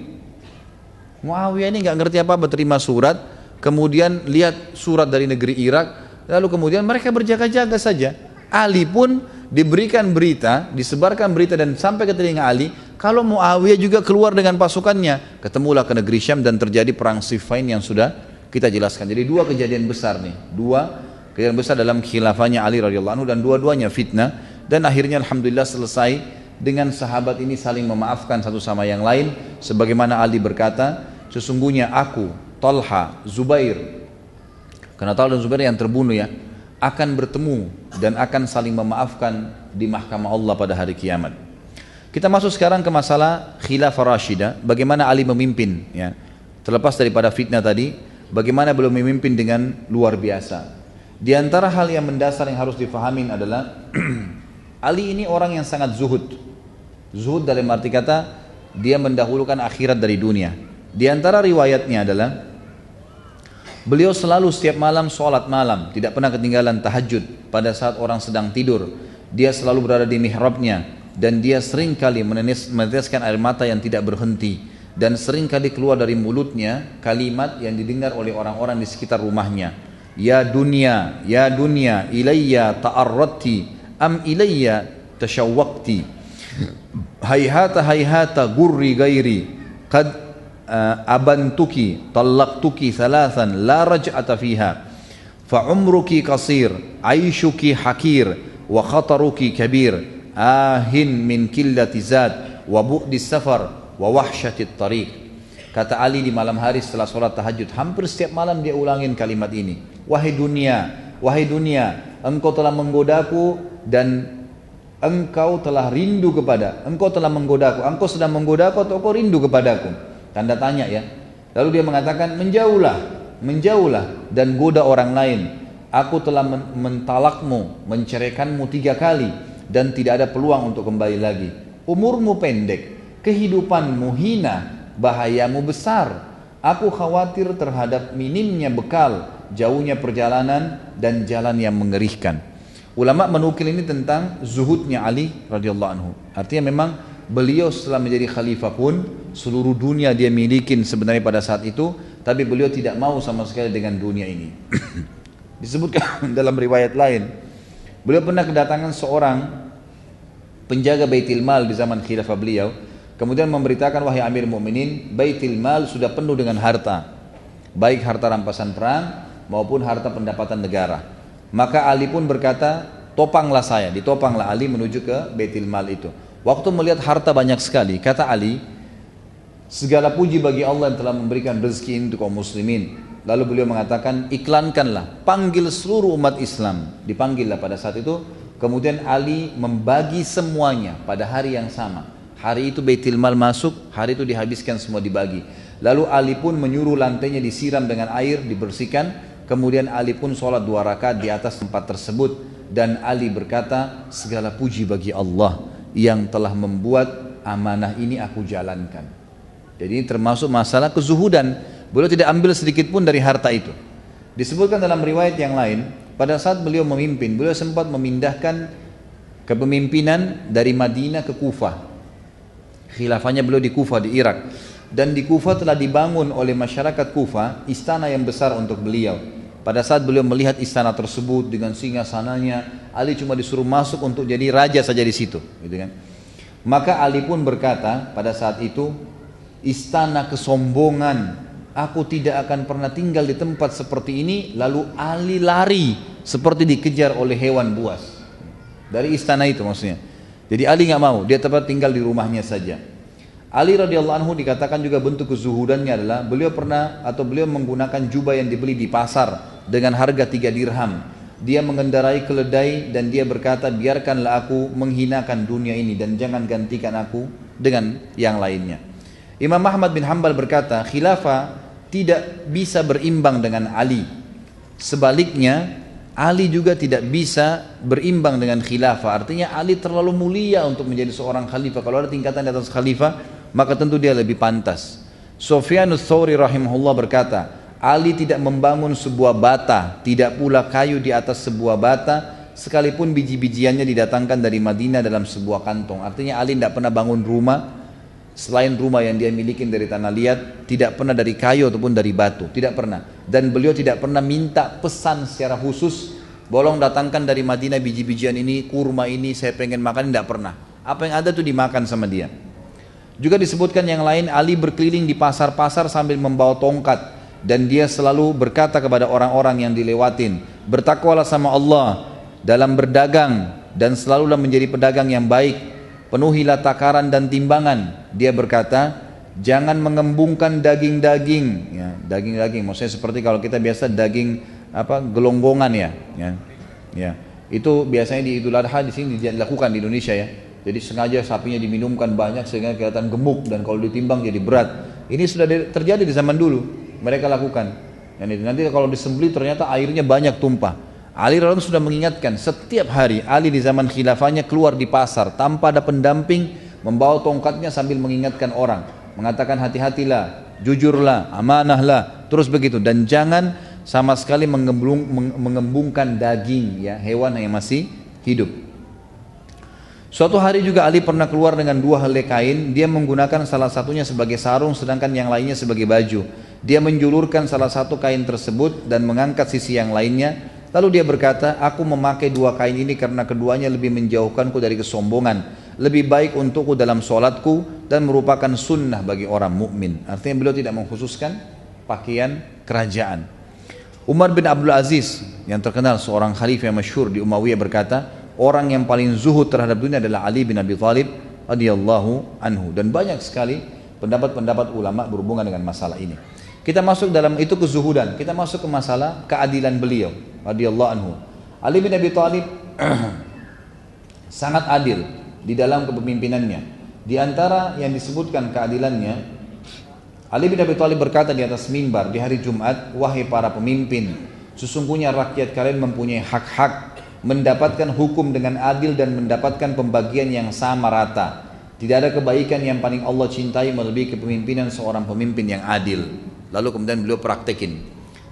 Speaker 1: Muawiyah ini nggak ngerti apa-apa, terima surat, kemudian lihat surat dari negeri Irak, lalu kemudian mereka berjaga-jaga saja. Ali pun diberikan berita, disebarkan berita dan sampai ke telinga Ali, kalau Muawiyah juga keluar dengan pasukannya, ketemulah ke negeri Syam dan terjadi perang Siffin yang sudah kita jelaskan. Jadi dua kejadian besar nih, dua kejadian besar dalam khilafahnya Ali radhiyallahu anhu dan dua-duanya fitnah dan akhirnya alhamdulillah selesai dengan sahabat ini saling memaafkan satu sama yang lain sebagaimana Ali berkata, sesungguhnya aku, Talha, Zubair, karena Talha dan Zubair yang terbunuh ya, akan bertemu dan akan saling memaafkan di mahkamah Allah pada hari kiamat. Kita masuk sekarang ke masalah khilafah Rashidah, bagaimana Ali memimpin, ya. Terlepas daripada fitnah tadi, bagaimana beliau memimpin dengan luar biasa. Di antara hal yang mendasar yang harus difahamin adalah Ali ini orang yang sangat zuhud. Zuhud dalam arti kata dia mendahulukan akhirat dari dunia. Di antara riwayatnya adalah beliau selalu setiap malam sholat malam, tidak pernah ketinggalan tahajud. Pada saat orang sedang tidur, dia selalu berada di mihrabnya, dan dia sering kali meneteskan air mata yang tidak berhenti, dan sering kali keluar dari mulutnya kalimat yang didengar oleh orang-orang di sekitar rumahnya. Ya dunia, ilayya ta'arratti am ilayya tashawwaqti. Hayhata gurri gairi qad abantuki talaqtuki thalathan la raj'ata fiha. Fa'umruki qasir, aishuki hakir, wa khataruki kabir. Ahin min qillati zat wa bu'di safar wa wahsyati tariq. Kata Ali di malam hari setelah sholat tahajud, hampir setiap malam dia ulangin kalimat ini. Wahai dunia, engkau telah menggodaku dan engkau telah rindu kepada, engkau telah menggodaku, engkau sedang menggodaku atau engkau rindu kepadaku? Tanda tanya ya. Lalu dia mengatakan, menjauhlah dan goda orang lain. Aku telah mentalakmu, menceraikanmu 3 kali dan tidak ada peluang untuk kembali lagi. Umurmu pendek, kehidupanmu hina, bahayamu besar. Aku khawatir terhadap minimnya bekal, jauhnya perjalanan dan jalan yang mengerikan. Ulama menukil ini tentang zuhudnya Ali radhiyallahu anhu. Artinya memang beliau setelah menjadi khalifah pun seluruh dunia dia milikin sebenarnya pada saat itu, tapi beliau tidak mau sama sekali dengan dunia ini. Disebutkan dalam riwayat lain, beliau pernah kedatangan seorang penjaga Baitul Mal di zaman khilafah beliau, kemudian memberitakan, wahai Amir Mukminin, Baitul Mal sudah penuh dengan harta, baik harta rampasan perang maupun harta pendapatan negara. Maka Ali pun berkata, topanglah saya. Ditopanglah Ali menuju ke Baitul Mal itu. Waktu melihat harta banyak sekali, kata Ali, segala puji bagi Allah yang telah memberikan rezeki untuk kaum muslimin. Lalu beliau mengatakan, iklankanlah, panggil seluruh umat Islam. Dipanggillah pada saat itu. Kemudian Ali membagi semuanya pada hari yang sama. Hari itu Baitul Mal masuk, hari itu dihabiskan semua dibagi. Lalu Ali pun menyuruh lantainya disiram dengan air, dibersihkan. Kemudian Ali pun sholat 2 rakaat di atas tempat tersebut. Dan Ali berkata, segala puji bagi Allah yang telah membuat amanah ini aku jalankan. Jadi ini termasuk masalah kezuhudan. Beliau tidak ambil sedikit pun dari harta itu. Disebutkan dalam riwayat yang lain, pada saat beliau memimpin, beliau sempat memindahkan kepemimpinan dari Madinah ke Kufah. Khilafahnya beliau di Kufah, di Irak. Dan di Kufah telah dibangun oleh masyarakat Kufah istana yang besar untuk beliau. Pada saat beliau melihat istana tersebut dengan singgasananya, Ali cuma disuruh masuk untuk jadi raja saja di situ, gitu kan. Maka Ali pun berkata pada saat itu, istana kesombongan, aku tidak akan pernah tinggal di tempat seperti ini. Lalu Ali lari seperti dikejar oleh hewan buas dari istana itu maksudnya. Jadi Ali nggak mau, dia tetap tinggal di rumahnya saja. Ali radhiyallahu anhu dikatakan juga bentuk kezuhudannya adalah beliau menggunakan jubah yang dibeli di pasar dengan harga 3 dirham. Dia mengendarai keledai dan dia berkata, biarkanlah aku menghinakan dunia ini dan jangan gantikan aku dengan yang lainnya. Imam Ahmad bin Hanbal berkata, khilafah tidak bisa berimbang dengan Ali. Sebaliknya, Ali juga tidak bisa berimbang dengan khilafah. Artinya Ali terlalu mulia untuk menjadi seorang khalifah. Kalau ada tingkatan di atas khalifah, maka tentu dia lebih pantas. Sufyanus Tsauri rahimahullah berkata, Ali tidak membangun sebuah bata, tidak pula kayu di atas sebuah bata, sekalipun biji-bijiannya didatangkan dari Madinah dalam sebuah kantong. Artinya Ali tidak pernah bangun rumah selain rumah yang dia miliki dari tanah liat, tidak pernah dari kayu ataupun dari batu, tidak pernah. Dan beliau tidak pernah minta pesan secara khusus, bolong datangkan dari Madinah biji-bijian ini, kurma ini, saya pengen makan, tidak pernah. Apa yang ada tuh dimakan sama dia. Juga disebutkan yang lain, Ali berkeliling di pasar-pasar sambil membawa tongkat, dan dia selalu berkata kepada orang-orang yang dilewatin, bertakwalah sama Allah dalam berdagang dan selalulah menjadi pedagang yang baik, penuhilah takaran dan timbangan. Dia berkata, jangan mengembungkan daging-daging, ya, daging-daging maksudnya seperti kalau kita biasa daging gelonggongan ya. Itu biasanya di Idul Adha di sini dilakukan di Indonesia ya. Jadi sengaja sapinya diminumkan banyak sehingga kelihatan gemuk dan kalau ditimbang jadi berat. Ini sudah terjadi di zaman dulu, mereka lakukan. Dan itu nanti kalau disembelih ternyata airnya banyak tumpah. Ali radhiyallahu anhu sudah mengingatkan setiap hari. Ali di zaman khilafahnya keluar di pasar tanpa ada pendamping, membawa tongkatnya sambil mengingatkan orang, mengatakan hati-hatilah, jujurlah, amanahlah, terus begitu. Dan jangan sama sekali mengembungkan daging ya hewan yang masih hidup. Suatu hari juga Ali pernah keluar dengan 2 helai kain. Dia menggunakan salah satunya sebagai sarung sedangkan yang lainnya sebagai baju. Dia menjulurkan salah satu kain tersebut dan mengangkat sisi yang lainnya. Lalu dia berkata, aku memakai 2 kain ini karena keduanya lebih menjauhkanku dari kesombongan, lebih baik untukku dalam sholatku dan merupakan sunnah bagi orang mukmin. Artinya beliau tidak mengkhususkan pakaian kerajaan. Umar bin Abdul Aziz yang terkenal seorang khalifah yang masyhur di Umayyah berkata, orang yang paling zuhud terhadap dunia adalah Ali bin Abi Thalib radhiyallahu anhu. Dan banyak sekali pendapat-pendapat ulama berhubungan dengan masalah ini. Kita masuk dalam itu kezuhudan, kita masuk ke masalah keadilan beliau radhiyallahu anhu. Ali bin Abi Thalib sangat adil di dalam kepemimpinannya. Di antara yang disebutkan keadilannya, Ali bin Abi Thalib berkata di atas mimbar di hari Jumat, wahai para pemimpin, sesungguhnya rakyat kalian mempunyai hak-hak, mendapatkan hukum dengan adil dan mendapatkan pembagian yang sama rata. Tidak ada kebaikan yang paling Allah cintai melebihi kepemimpinan seorang pemimpin yang adil. Lalu kemudian beliau praktekin.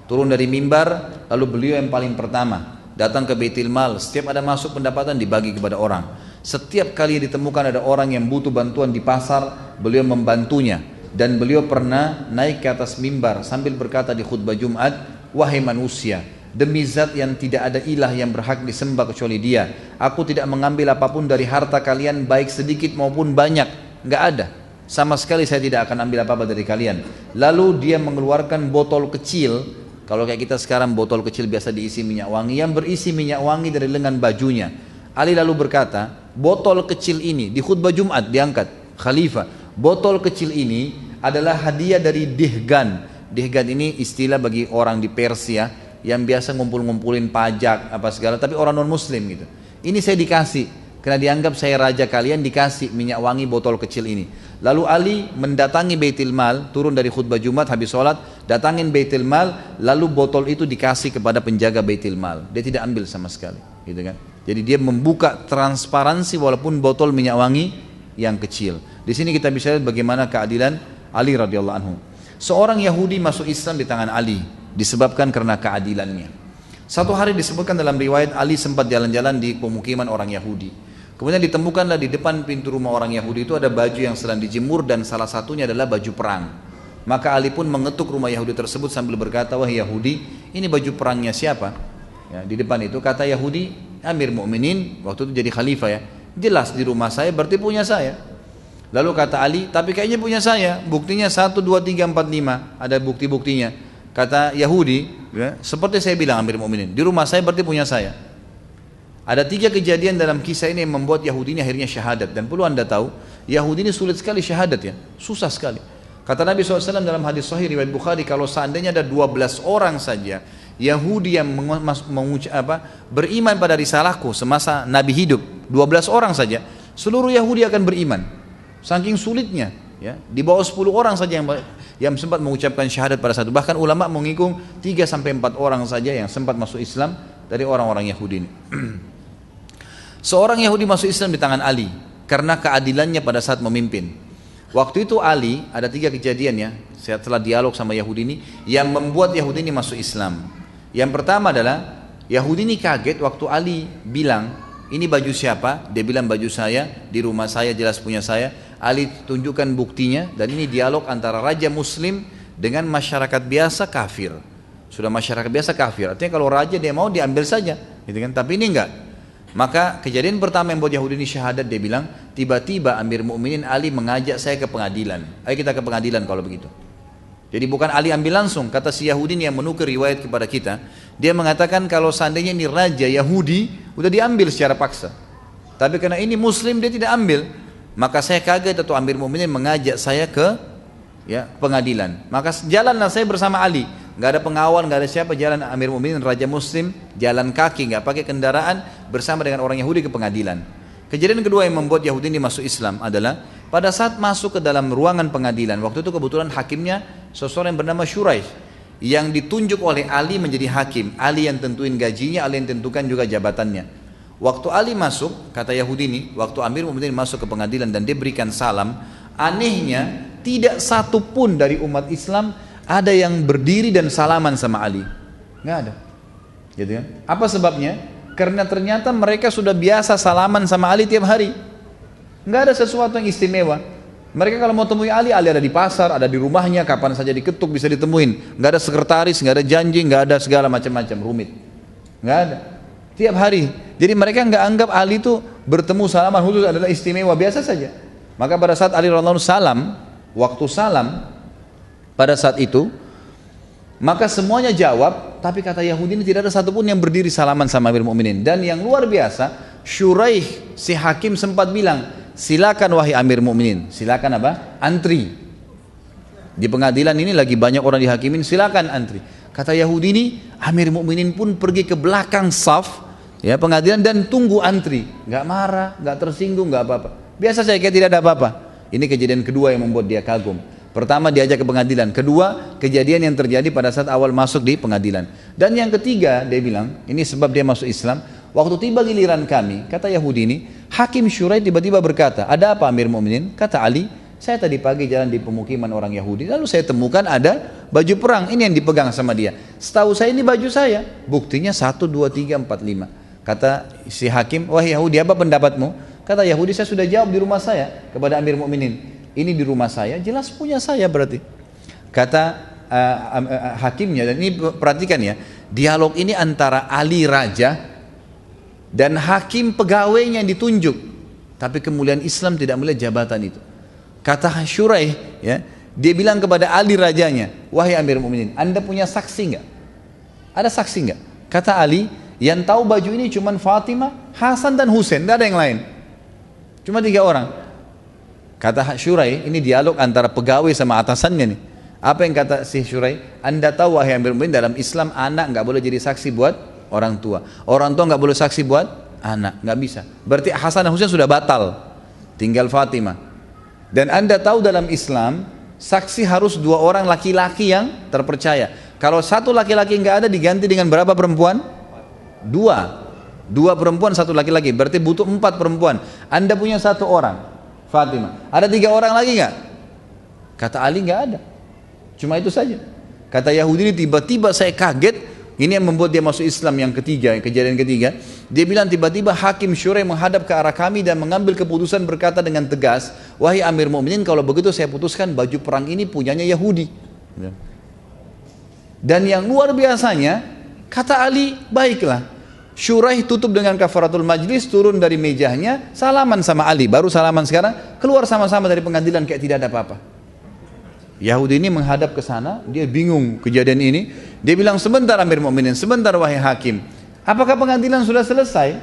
Speaker 1: Turun dari mimbar, lalu beliau yang paling pertama datang ke Baitul Mal. Setiap ada masuk pendapatan dibagi kepada orang. Setiap kali ditemukan ada orang yang butuh bantuan di pasar, beliau membantunya. Dan beliau pernah naik ke atas mimbar sambil berkata di khutbah Jumat, wahai manusia, demi zat yang tidak ada ilah yang berhak disembah kecuali dia, aku tidak mengambil apapun dari harta kalian baik sedikit maupun banyak, nggak ada sama sekali, saya tidak akan ambil apa-apa dari kalian. Lalu dia mengeluarkan botol kecil, kalau kayak kita sekarang botol kecil biasa diisi minyak wangi, yang berisi minyak wangi dari lengan bajunya. Ali lalu berkata, botol kecil ini di khutbah Jumat diangkat khalifah, botol kecil ini adalah hadiah dari Dihgan. Dihgan ini istilah bagi orang di Persia yang biasa ngumpul-ngumpulin pajak apa segala, tapi orang non muslim gitu. Ini saya dikasih karena dianggap saya raja kalian, dikasih minyak wangi botol kecil ini. Lalu Ali mendatangi Baitul Mal, turun dari khutbah Jumat habis sholat, datangin Baitul Mal, lalu botol itu dikasih kepada penjaga Baitul Mal. Dia tidak ambil sama sekali, gitu kan? Jadi dia membuka transparansi walaupun botol minyak wangi yang kecil. Di sini kita bisa lihat bagaimana keadilan Ali radhiyallahu anhu. Seorang Yahudi masuk Islam di tangan Ali disebabkan karena keadilannya. Satu hari disebutkan dalam riwayat Ali sempat jalan-jalan di pemukiman orang Yahudi. Kemudian ditemukanlah di depan pintu rumah orang Yahudi itu ada baju yang sedang dijemur dan salah satunya adalah baju perang. Maka Ali pun mengetuk rumah Yahudi tersebut sambil berkata, wahai Yahudi, ini baju perangnya siapa? Ya, di depan itu kata Yahudi, Amir Mukminin, waktu itu jadi khalifah ya, jelas di rumah saya berarti punya saya. Lalu kata Ali, tapi kayaknya punya saya, buktinya 1, 2, 3, 4, 5, ada bukti-buktinya. Kata Yahudi, ya, seperti saya bilang Amir Mukminin, di rumah saya berarti punya saya. Ada 3 kejadian dalam kisah ini yang membuat Yahudi ini akhirnya syahadat. Dan perlu anda tahu, Yahudi ini sulit sekali syahadat ya, susah sekali. Kata Nabi SAW dalam hadis sahih riwayat Bukhari, kalau seandainya ada 12 orang saja Yahudi yang beriman pada risalahku semasa Nabi hidup, 12 orang saja, seluruh Yahudi akan beriman. Saking sulitnya, ya, di bawah 10 orang saja yang sempat mengucapkan syahadat pada saat itu. Bahkan ulama menghitung 3-4 orang saja yang sempat masuk Islam dari orang-orang Yahudi ini. Seorang Yahudi masuk Islam di tangan Ali karena keadilannya pada saat memimpin. Waktu itu Ali, ada 3 kejadian ya, setelah dialog sama Yahudi ini yang membuat Yahudi ini masuk Islam. Yang pertama adalah Yahudi ini kaget waktu Ali bilang, ini baju siapa? Dia bilang baju saya, di rumah saya jelas punya saya. Ali tunjukkan buktinya dan ini dialog antara raja muslim dengan masyarakat biasa kafir. Sudah masyarakat biasa kafir, artinya kalau raja dia mau diambil saja, gitu kan? Tapi ini enggak. Maka kejadian pertama yang buat Yahudi ini syahadat, dia bilang, tiba-tiba Amir Mukminin Ali mengajak saya ke pengadilan. Ayo kita ke pengadilan kalau begitu. Jadi bukan Ali ambil langsung, kata si Yahudi yang menukir riwayat kepada kita. Dia mengatakan kalau seandainya ini raja Yahudi, udah diambil secara paksa. Tapi karena ini Muslim dia tidak ambil. Maka saya kaget atau Amir Mukminin mengajak saya ke pengadilan. Maka jalanlah saya bersama Ali. Nggak ada pengawal, nggak ada siapa, jalan Amir Mukminin raja Muslim, jalan kaki, nggak pakai kendaraan bersama dengan orang Yahudi ke pengadilan. Kejadian kedua yang membuat Yahudi ini masuk Islam adalah pada saat masuk ke dalam ruangan pengadilan. Waktu itu kebetulan hakimnya seseorang yang bernama Shuraih, yang ditunjuk oleh Ali menjadi hakim. Ali yang tentuin gajinya, Ali yang tentukan juga jabatannya. Waktu Ali masuk, kata Yahudi ini, waktu Amir Mu'minin masuk ke pengadilan dan dia berikan salam, anehnya tidak satu pun dari umat Islam ada yang berdiri dan salaman sama Ali. Nggak ada. Gitu kan? Apa sebabnya? Karena ternyata mereka sudah biasa salaman sama Ali tiap hari. Nggak ada sesuatu yang istimewa. Mereka kalau mau temui Ali ada di pasar, ada di rumahnya, kapan saja diketuk bisa ditemuin. Nggak ada sekretaris, nggak ada janji, nggak ada segala macam-macam rumit. Nggak ada. Tiap hari. Jadi mereka nggak anggap Ali itu bertemu salaman khusus adalah istimewa, biasa saja. Maka pada saat Ali radhiyallahu anhu salam, waktu salam pada saat itu, maka semuanya jawab, tapi kata Yahudi ini tidak ada satupun yang berdiri salaman sama Amir Mu'minin. Dan yang luar biasa, Shuraih si hakim sempat bilang, silakan wahai Amir Mu'minin, silakan apa? Antri. Di pengadilan ini lagi banyak orang dihakimin, silakan antri. Kata Yahudi ini, Amir Mu'minin pun pergi ke belakang saf ya pengadilan dan tunggu antri. Nggak marah, nggak tersinggung, nggak apa-apa. Biasa saya kayak tidak ada apa-apa. Ini kejadian kedua yang membuat dia kagum. Pertama diajak ke pengadilan, kedua kejadian yang terjadi pada saat awal masuk di pengadilan. Dan yang ketiga dia bilang, ini sebab dia masuk Islam. Waktu tiba giliran kami, kata Yahudi ini, Hakim Shuraih tiba-tiba berkata, ada apa Amir Mu'minin? Kata Ali, saya tadi pagi jalan di pemukiman orang Yahudi, lalu saya temukan ada baju perang, ini yang dipegang sama dia. Setahu saya ini baju saya, buktinya 1, 2, 3, 4, 5. Kata si Hakim, wahai Yahudi apa pendapatmu? Kata Yahudi, saya sudah jawab di rumah saya kepada Amir Mu'minin. Ini di rumah saya, jelas punya saya berarti. Kata hakimnya, dan ini perhatikan ya, dialog ini antara Ali Raja dan hakim pegawainya yang ditunjuk. Tapi kemuliaan Islam tidak melihat jabatan itu. Kata Shuraih, ya, dia bilang kepada Ali Rajanya, wahai Amir Mu'minin, Anda punya saksi nggak? Ada saksi nggak? Kata Ali, yang tahu baju ini cuma Fatimah, Hasan dan Husain, tidak ada yang lain. Cuma 3 orang. Kata Shuraih, ini dialog antara pegawai sama atasannya nih. Apa yang kata si Shuraih? Anda tahu wahai Amir Mu'minin, dalam Islam anak nggak boleh jadi saksi buat orang tua. Orang tua nggak boleh saksi buat anak, nggak bisa. Berarti Hasan dan Husain sudah batal, tinggal Fatimah. Dan Anda tahu dalam Islam saksi harus 2 orang laki-laki yang terpercaya. Kalau 1 laki-laki nggak ada diganti dengan berapa perempuan? 2 perempuan 1 laki-laki. Berarti butuh 4 perempuan. Anda punya 1 orang. Fatimah. Ada 3 orang lagi nggak? Kata Ali nggak ada. Cuma itu saja. Kata Yahudi ini tiba-tiba saya kaget. Ini yang membuat dia masuk Islam yang ketiga, kejadian ketiga. Dia bilang tiba-tiba Hakim Shuraih menghadap ke arah kami dan mengambil keputusan berkata dengan tegas, wahai Amir Mu'minin, kalau begitu saya putuskan baju perang ini punyanya Yahudi. Dan yang luar biasanya, kata Ali, baiklah. Shuraih tutup dengan kafaratul majlis, turun dari mejanya, salaman sama Ali, baru salaman sekarang, keluar sama-sama dari pengadilan kayak tidak ada apa-apa. Yahudi ini menghadap ke sana, dia bingung kejadian ini. Dia bilang, sebentar Amir Mu'minin, sebentar wahai hakim, apakah pengadilan sudah selesai?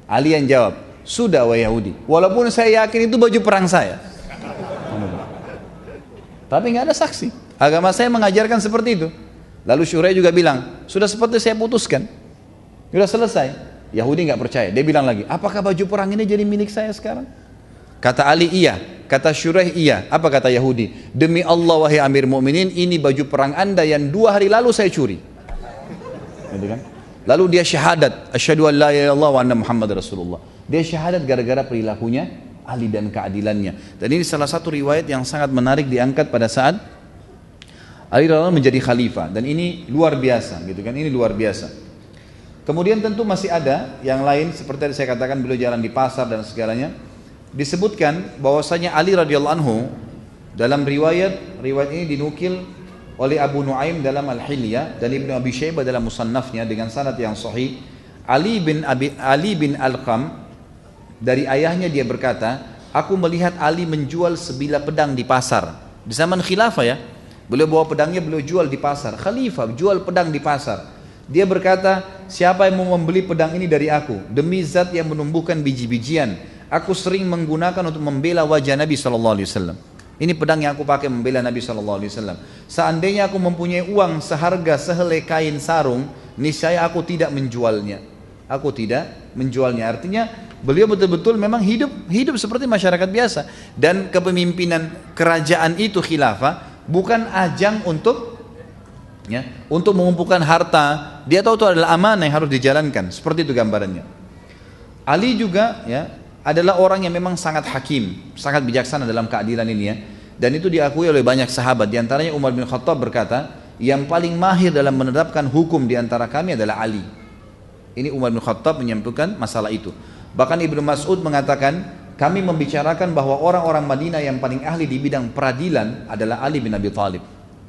Speaker 1: Ali yang jawab, sudah wahai Yahudi, walaupun saya yakin itu baju perang saya. Tapi nggak ada saksi. Agama saya mengajarkan seperti itu. Lalu Shuraih juga bilang, sudah seperti saya putuskan, sudah selesai. Yahudi nggak percaya. Dia bilang lagi, apakah baju perang ini jadi milik saya sekarang? Kata Ali, iya. Kata Shuraih, iya. Apa kata Yahudi? Demi Allah wahai Amir Mu'minin, ini baju perang Anda yang 2 hari lalu saya curi. Gitu kan? Lalu dia syahadat, asyhadu an la ilaha illallah wa anna Muhammad Rasulullah. Dia syahadat gara-gara perilakunya Ali dan keadilannya. Dan ini salah satu riwayat yang sangat menarik diangkat pada saat Ali radhiyallahu anhu menjadi khalifah. Dan ini luar biasa, gitu kan? Ini luar biasa. Kemudian tentu masih ada yang lain seperti yang saya katakan, beliau jalan di pasar dan segalanya. Disebutkan bahwasanya Ali radhiyallahu anhu dalam riwayat ini dinukil oleh Abu Nuaim dalam Al-Hilyah dan Ibnu Abi Syaibah dalam Musannafnya dengan sanad yang sahih. Ali bin Alqam dari ayahnya dia berkata, aku melihat Ali menjual sebilah pedang di pasar. Di zaman khilafah ya, beliau bawa pedangnya, beliau jual di pasar. Khalifah jual pedang di pasar. Dia berkata, siapa yang mau membeli pedang ini dari aku? Demi zat yang menumbuhkan biji-bijian, aku sering menggunakan untuk membela wajah Nabi SAW. Ini pedang yang aku pakai membela Nabi SAW. Seandainya aku mempunyai uang seharga sehelai kain sarung, niscaya aku tidak menjualnya. Aku tidak menjualnya. Artinya Beliau betul-betul memang hidup seperti masyarakat biasa. Dan kepemimpinan kerajaan itu khilafah bukan ajang untuk mengumpulkan harta. Dia tahu itu adalah amanah yang harus dijalankan. Seperti itu gambarannya. Ali juga adalah orang yang memang sangat hakim, sangat bijaksana dalam keadilan ini ya. Dan itu diakui oleh banyak sahabat. Di antaranya Umar bin Khattab berkata, yang paling mahir dalam menerapkan hukum di antara kami adalah Ali. Ini Umar bin Khattab menyampaikan masalah itu. Bahkan Ibnu Mas'ud mengatakan, kami membicarakan bahwa orang-orang Madinah yang paling ahli di bidang peradilan adalah Ali bin Abi Thalib.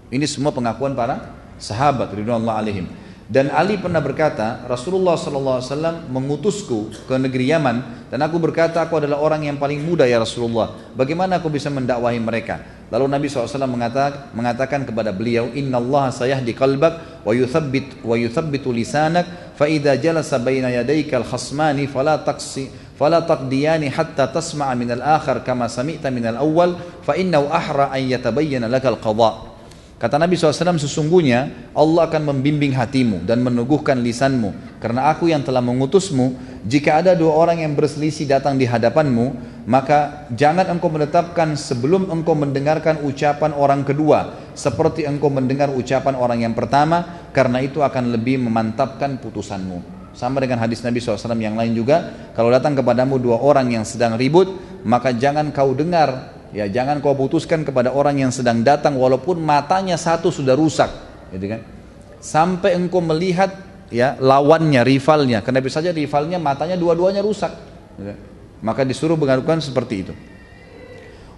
Speaker 1: Ini semua pengakuan para sahabat ridwanullah alaihim. Dan Ali pernah berkata, Rasulullah SAW mengutusku ke negeri Yaman, dan aku berkata, aku adalah orang yang paling muda ya Rasulullah. Bagaimana aku bisa mendakwahi mereka? Lalu Nabi SAW mengatakan kepada beliau, Inna Allah sayahdi qalbak wa yuthabbitu lisanak, fa idza jalasa baina yadayka al-khasmani fala taqdiyani hatta tasma'a min al-akhar kama sami'ta min al-awwal, fa innahu ahra an yatabayyana laka al-qadha. Kata Nabi SAW, sesungguhnya Allah akan membimbing hatimu dan meneguhkan lisanmu, karena aku yang telah mengutusmu. Jika ada dua orang yang berselisih datang di hadapanmu, maka jangan engkau menetapkan sebelum engkau mendengarkan ucapan orang kedua seperti engkau mendengar ucapan orang yang pertama, karena itu akan lebih memantapkan putusanmu. Sama dengan hadis Nabi SAW yang lain juga, kalau datang kepadamu dua orang yang sedang ribut, maka jangan kau dengar, jangan kau putuskan kepada orang yang sedang datang walaupun matanya satu sudah rusak, gitu kan? Sampai engkau melihat lawannya, rivalnya. Karena bisa saja rivalnya matanya dua-duanya rusak, gitu kan? Maka disuruh mengadukan seperti itu.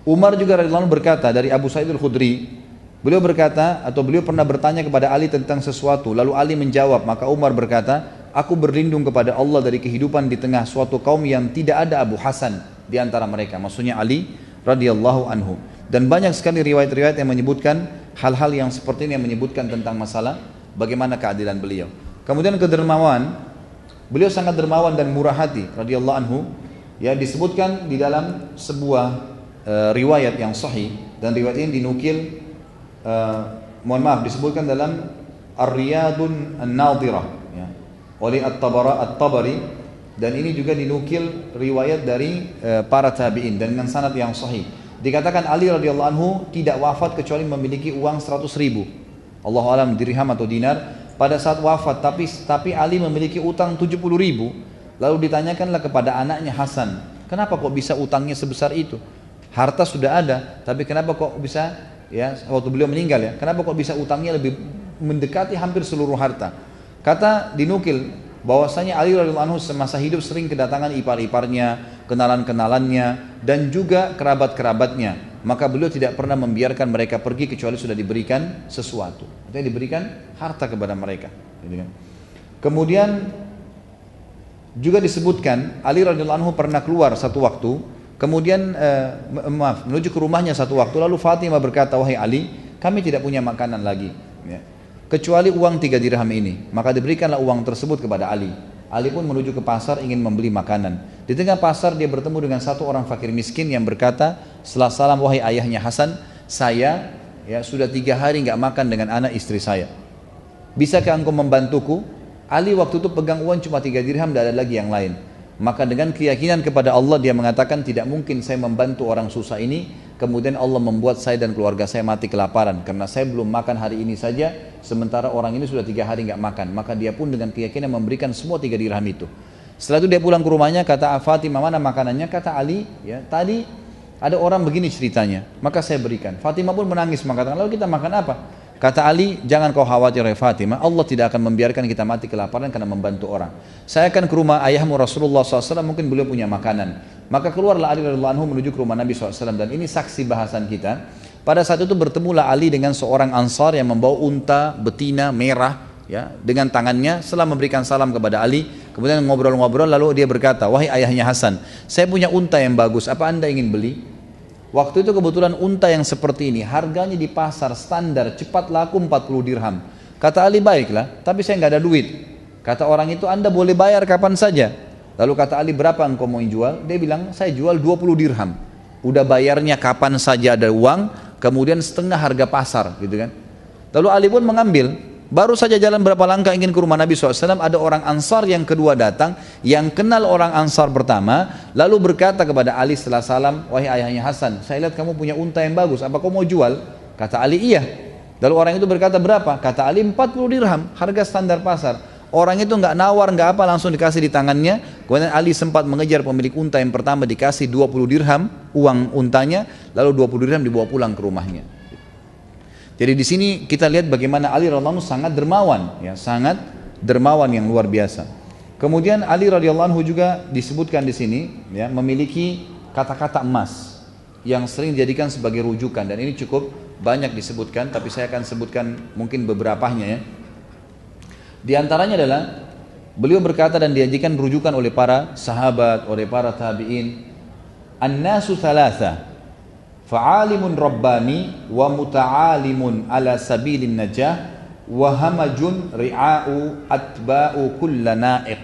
Speaker 1: Umar juga radhiyallahu anhu berkata dari Abu Sa'id al-Khudri, beliau berkata, atau beliau pernah bertanya kepada Ali tentang sesuatu, lalu Ali menjawab, maka Umar berkata, aku berlindung kepada Allah dari kehidupan di tengah suatu kaum yang tidak ada Abu Hasan di antara mereka. Maksudnya Ali radhiyallahu anhu. Dan banyak sekali riwayat-riwayat yang menyebutkan hal-hal yang seperti ini, yang menyebutkan tentang masalah bagaimana keadilan beliau. Kemudian kedermawan, beliau sangat dermawan dan murah hati radhiyallahu anhu. Disebutkan di dalam sebuah riwayat yang sahih, dan riwayat ini dinukil disebutkan dalam Ar-Riyadun An-Nadhirah oleh At-Tabari, dan ini juga dinukil riwayat dari para tabi'in dan dengan sanad yang sahih. Dikatakan Ali radhiyallahu anhu tidak wafat kecuali memiliki uang 100.000, Allahu alam dirham atau dinar pada saat wafat, tapi Ali memiliki utang 70.000. Lalu ditanyakanlah kepada anaknya Hasan, kenapa kok bisa utangnya sebesar itu? Harta sudah ada, tapi kenapa kok bisa waktu beliau meninggal kenapa kok bisa utangnya lebih mendekati hampir seluruh harta? Kata dinukil bahwasanya Ali radhiyallahu anhu semasa hidup sering kedatangan ipar-iparnya, kenalan-kenalannya, dan juga kerabat-kerabatnya. Maka beliau tidak pernah membiarkan mereka pergi kecuali sudah diberikan sesuatu. Artinya diberikan harta kepada mereka. Kemudian juga disebutkan Ali radhiyallahu anhu pernah keluar satu waktu, kemudian menuju ke rumahnya satu waktu, lalu Fatimah berkata, wahai Ali, kami tidak punya makanan lagi, kecuali uang 3 dirham ini. Maka diberikanlah uang tersebut kepada Ali. Ali pun menuju ke pasar ingin membeli makanan. Di tengah pasar dia bertemu dengan satu orang fakir miskin yang berkata, setelah salam, wahai ayahnya Hasan, saya sudah 3 hari nggak makan dengan anak istri saya. Bisakah engkau membantuku? Ali waktu itu pegang uang cuma 3 dirham, tidak ada lagi yang lain. Maka dengan keyakinan kepada Allah dia mengatakan, tidak mungkin saya membantu orang susah ini, kemudian Allah membuat saya dan keluarga saya mati kelaparan, karena saya belum makan hari ini saja, sementara orang ini sudah 3 hari nggak makan. Maka dia pun dengan keyakinan memberikan semua 3 dirham itu. Setelah itu dia pulang ke rumahnya, kata Fatimah, mana makanannya? Kata Ali, tadi ada orang begini ceritanya, maka saya berikan. Fatimah pun menangis mengatakan, lalu kita makan apa? Kata Ali, jangan kau khawatir ya Fatimah, Allah tidak akan membiarkan kita mati kelaparan karena membantu orang. Saya akan ke rumah ayahmu Rasulullah SAW, mungkin beliau punya makanan. Maka keluarlah Ali radhiyallahu anhu menuju ke rumah Nabi SAW, dan ini saksi bahasan kita. Pada saat itu bertemulah Ali dengan seorang Ansar yang membawa unta betina merah dengan tangannya. Setelah memberikan salam kepada Ali, kemudian ngobrol-ngobrol, lalu dia berkata, wahai ayahnya Hasan, saya punya unta yang bagus, apa anda ingin beli? Waktu itu kebetulan unta yang seperti ini harganya di pasar standar cepat laku 40 dirham. Kata Ali, baiklah, tapi saya nggak ada duit. Kata orang itu, anda boleh bayar kapan saja. Lalu kata Ali, berapa engkau mau jual? Dia bilang, saya jual 20 dirham. Udah bayarnya kapan saja ada uang, kemudian setengah harga pasar, gitu kan. Lalu Ali pun mengambil. Baru saja jalan berapa langkah ingin ke rumah Nabi SAW, ada orang Ansar yang kedua datang, yang kenal orang Ansar pertama, lalu berkata kepada Ali setelah salam, wahai ayahnya Hasan, saya lihat kamu punya unta yang bagus, apa kau mau jual? Kata Ali, iya. Lalu orang itu berkata, berapa? Kata Ali, 40 dirham, harga standar pasar. Orang itu nggak nawar, nggak apa, langsung dikasih di tangannya. Kemudian Ali sempat mengejar pemilik unta yang pertama, dikasih 20 dirham uang untanya, lalu 20 dirham dibawa pulang ke rumahnya. Jadi di sini kita lihat bagaimana Ali radhiyallahu anhu sangat dermawan, ya, sangat dermawan yang luar biasa. Kemudian Ali radhiyallahu anhu juga disebutkan di sini, ya, memiliki kata-kata emas yang sering dijadikan sebagai rujukan, dan ini cukup banyak disebutkan, tapi saya akan sebutkan mungkin beberapanya, ya. Di antaranya adalah beliau berkata dan dijadikan rujukan oleh para sahabat, oleh para tabi'in, an-nasu thalatha, fa'alimun rabbani wa muta'alimun ala sabilin najah wa hamajun ri'a'u atba'u kulla na'iq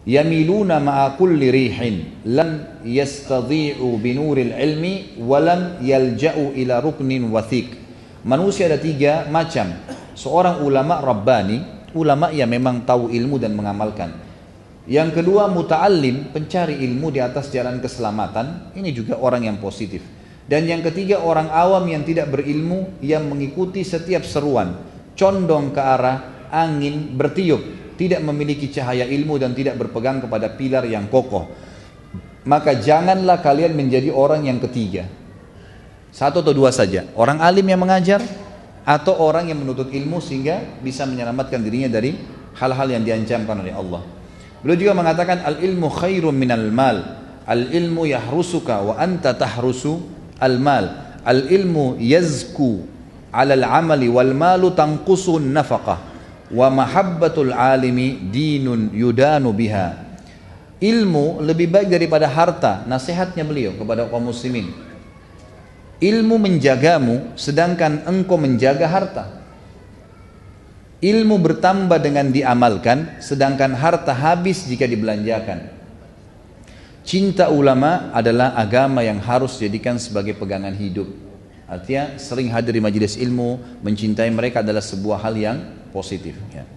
Speaker 1: yamiluna ma'a kulli rihin lam yastadhi'u binuril ilmi wa lam yalja'u ila ruknin wathiq. Manusia ada tiga macam. Seorang ulama rabbani, ulama yang memang tahu ilmu dan mengamalkan. Yang kedua muta'allim, pencari ilmu di atas jalan keselamatan, ini juga orang yang positif. Dan yang ketiga orang awam yang tidak berilmu, yang mengikuti setiap seruan, condong ke arah angin bertiup, tidak memiliki cahaya ilmu dan tidak berpegang kepada pilar yang kokoh. Maka janganlah kalian menjadi orang yang ketiga. Satu atau dua saja, orang alim yang mengajar atau orang yang menuntut ilmu sehingga bisa menyelamatkan dirinya dari hal-hal yang diancamkan oleh Allah. Beliau juga mengatakan al-ilmu khairun minal mal, al-ilmu yahrusuka wa anta tahrusu al-mal, al-ilmu yazku ala al-amali wal malu tanqusun nafaqah wa mahabbatul alimi dinun yudanu biha. Ilmu lebih baik daripada harta, nasihatnya beliau kepada kaum muslimin. Ilmu menjagamu sedangkan engkau menjaga harta. Ilmu bertambah dengan diamalkan sedangkan harta habis jika dibelanjakan. Cinta ulama adalah agama yang harus dijadikan sebagai pegangan hidup. Artinya sering hadir di majelis ilmu, mencintai mereka adalah sebuah hal yang positif, ya.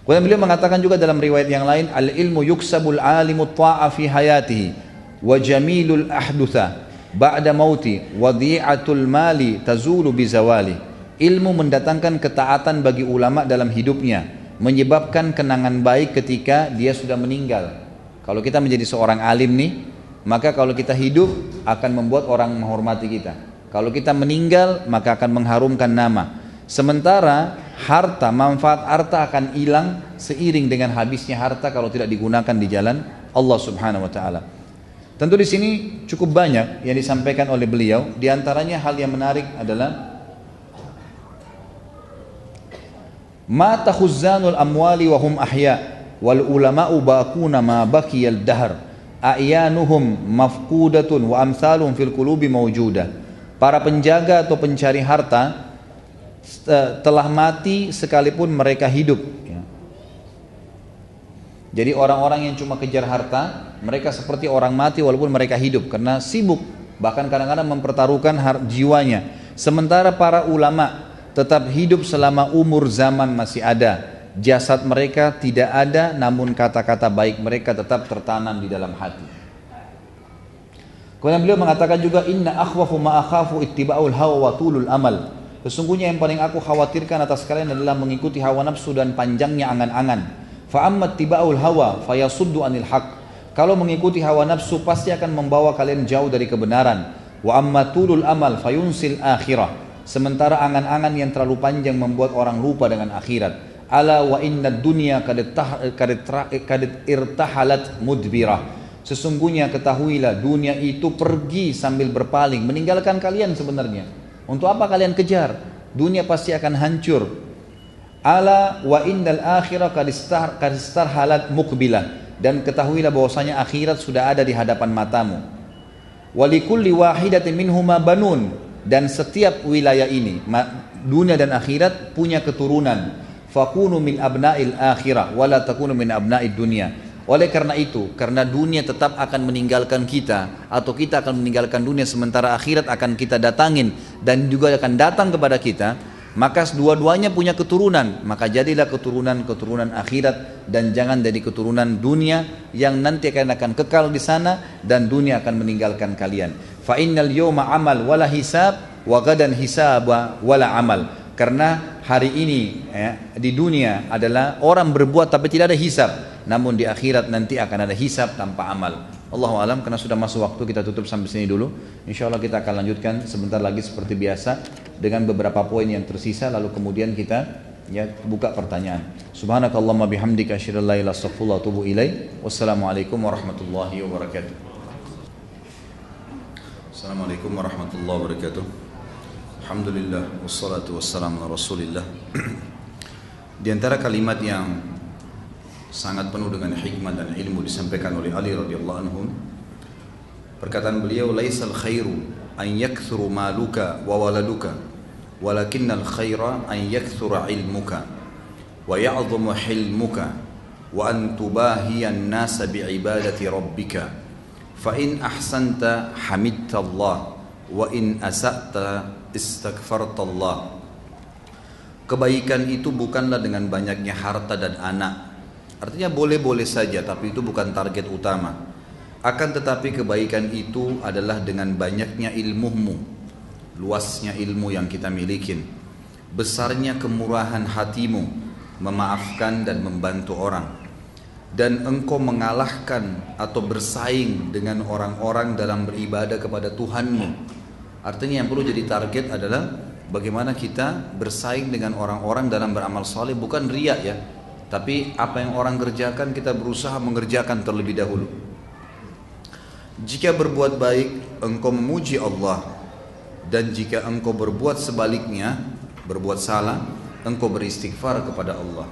Speaker 1: Kemudian beliau mengatakan juga dalam riwayat yang lain, al-ilmu yuksabul alimu ta'a fi hayatihi wa jamilul ahdutha ba'da mauti wa dhi'atul mali tazulu bizawali. Ilmu mendatangkan ketaatan bagi ulama dalam hidupnya, menyebabkan kenangan baik ketika dia sudah meninggal. Kalau kita menjadi seorang alim nih, maka kalau kita hidup akan membuat orang menghormati kita. Kalau kita meninggal, maka akan mengharumkan nama. Sementara harta, manfaat harta akan hilang seiring dengan habisnya harta kalau tidak digunakan di jalan Allah Subhanahu wa taala. Tentu di sini cukup banyak yang disampaikan oleh beliau. Di antaranya hal yang menarik adalah mata khuzzanul amwali wa hum ahya wal ulama'u baquna ma baqiyal dahr a'yanuhum mafqudatun wa amsalun fil qulubi mawjudah. Para penjaga atau pencari harta telah mati sekalipun mereka hidup, ya. Jadi orang-orang yang cuma kejar harta, mereka seperti orang mati walaupun mereka hidup karena sibuk, bahkan kadang-kadang mempertaruhkan jiwanya. Sementara para ulama tetap hidup selama umur zaman masih ada. Jasad mereka tidak ada, namun kata-kata baik mereka tetap tertanam di dalam hati. Kemudian beliau mengatakan juga, inna akhwafu ma akhafu ittiba'ul hawa wa tulul amal. Sesungguhnya yang paling aku khawatirkan atas kalian adalah mengikuti hawa nafsu dan panjangnya angan-angan. Fa amma ittiba'ul hawa fayasuddu anil haq. Kalau mengikuti hawa nafsu pasti akan membawa kalian jauh dari kebenaran. Wa amma tulul amal fayunsil akhirah. Sementara angan-angan yang terlalu panjang membuat orang lupa dengan akhirat. Ala wa inna dunya kad irtahalat mudbirah. Sesungguhnya ketahuilah dunia itu pergi sambil berpaling, meninggalkan kalian sebenarnya. Untuk apa kalian kejar? Dunia pasti akan hancur. Ala wa innal akhirah kad istarhalat muqbilah. Dan ketahuilah bahwasanya akhirat sudah ada di hadapan matamu. Walikulli wahidatin minhuma banun. Dan setiap wilayah ini, dunia dan akhirat, punya keturunan. Fakunu min abna'il akhirah wala takunu min abna'id dunia. Oleh karena itu, karena dunia tetap akan meninggalkan kita atau kita akan meninggalkan dunia sementara akhirat akan kita datangin dan juga akan datang kepada kita, Maka dua-duanya punya keturunan, maka jadilah keturunan-keturunan akhirat dan jangan jadi keturunan dunia yang nanti akan kekal di sana dan dunia akan meninggalkan kalian. Fa innal yawma amal wala hisab wa gadan hisaba wala amal. Karena hari ini di dunia adalah orang berbuat tapi tidak ada hisab, namun di akhirat nanti akan ada hisab tanpa amal. Allahu alam, karena sudah masuk waktu kita tutup sampai sini dulu. Insyaallah kita akan lanjutkan sebentar lagi seperti biasa dengan beberapa poin yang tersisa, lalu kemudian kita buka pertanyaan. Subhanakallahumma bihamdika asyhadu an la ilaha illa anta astaghfiruka wa atubu ilaik. Wassalamualaikum warahmatullahi wabarakatuh. Assalamualaikum warahmatullahi wabarakatuh. Alhamdulillah wassalatu wassalamu ala Rasulillah. Di antara kalimat yang sangat penuh dengan hikmah dan ilmu disampaikan oleh Ali radhiyallahu anhu, perkataan beliau, laisal khairu an yakthuru maluka wa waladuka walakinnal khaira an yakthura ilmuka wa ya'dhamu hilmuka wa an tubahiyan nasa bi'ibadati rabbika fa in ahsanta hamidta Allah wa in asa'ta istaghfarta Allah. Kebaikan itu bukanlah dengan banyaknya harta dan anak. Artinya boleh-boleh saja, tapi itu bukan target utama. Akan tetapi kebaikan itu adalah dengan banyaknya ilmumu, luasnya ilmu yang kita milikin, besarnya kemurahan hatimu, memaafkan dan membantu orang, dan engkau mengalahkan atau bersaing dengan orang-orang dalam beribadah kepada Tuhanmu. Artinya yang perlu jadi target adalah bagaimana kita bersaing dengan orang-orang dalam beramal saleh, bukan riya ya, tapi apa yang orang kerjakan kita berusaha mengerjakan terlebih dahulu. Jika berbuat baik engkau memuji Allah, dan jika engkau berbuat sebaliknya, berbuat salah, engkau beristighfar kepada Allah.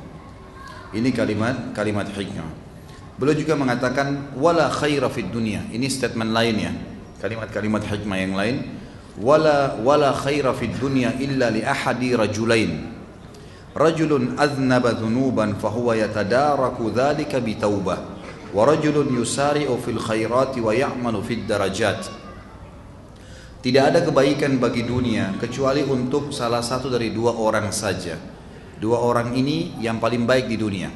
Speaker 1: Ini kalimat hikmah. Beliau juga mengatakan wala khaira fid dunya. Ini statement lainnya, kalimat-kalimat hikmah yang lain. Wala khaira fid dunya illa li ahadi rajulain. Rajulun aznaba dhunuban fahuwa yatadaraku dhalika bitawbah wa rajulun yusari'u fil khairati wa ya'malu fid darajat. Tidak ada kebaikan bagi dunia kecuali untuk salah satu dari dua orang saja. Dua orang ini yang paling baik di dunia.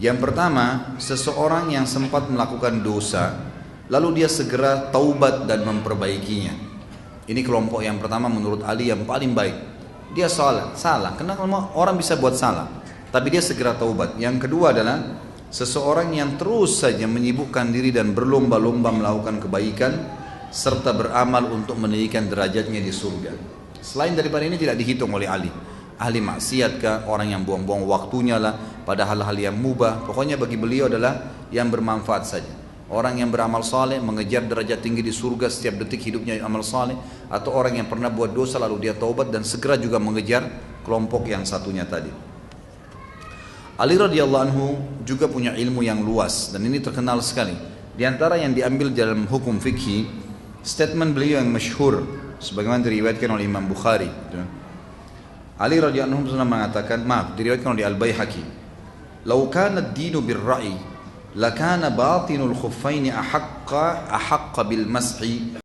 Speaker 1: Yang pertama, seseorang yang sempat melakukan dosa lalu dia segera taubat dan memperbaikinya. Ini kelompok yang pertama menurut Ali yang paling baik. Dia salah. Karena orang bisa buat salah, tapi dia segera taubat. Yang kedua adalah seseorang yang terus saja menyibukkan diri dan berlomba-lomba melakukan kebaikan serta beramal untuk meninggikan derajatnya di surga. Selain daripada ini tidak dihitung oleh Ali. Ahli maksiat kah, orang yang buang-buang waktunya lah pada hal-hal yang mubah. Pokoknya bagi beliau adalah yang bermanfaat saja. Orang yang beramal saleh mengejar derajat tinggi di surga, setiap detik hidupnya amal saleh, atau orang yang pernah buat dosa lalu dia taubat dan segera juga mengejar kelompok yang satunya tadi. Ali radhiyallahu anhu juga punya ilmu yang luas dan ini terkenal sekali. Di antara yang diambil dalam hukum fikih, statement beliau yang masyhur sebagaimana diriwayatkan oleh Imam Bukhari. Ali radhiyallahu anhu pernah mengatakan, diriwayatkan oleh Al-Baihaqi, "Lau kana ad-dinu bir-ra'i lakana batinul khuffaini ahaqqa bil mashi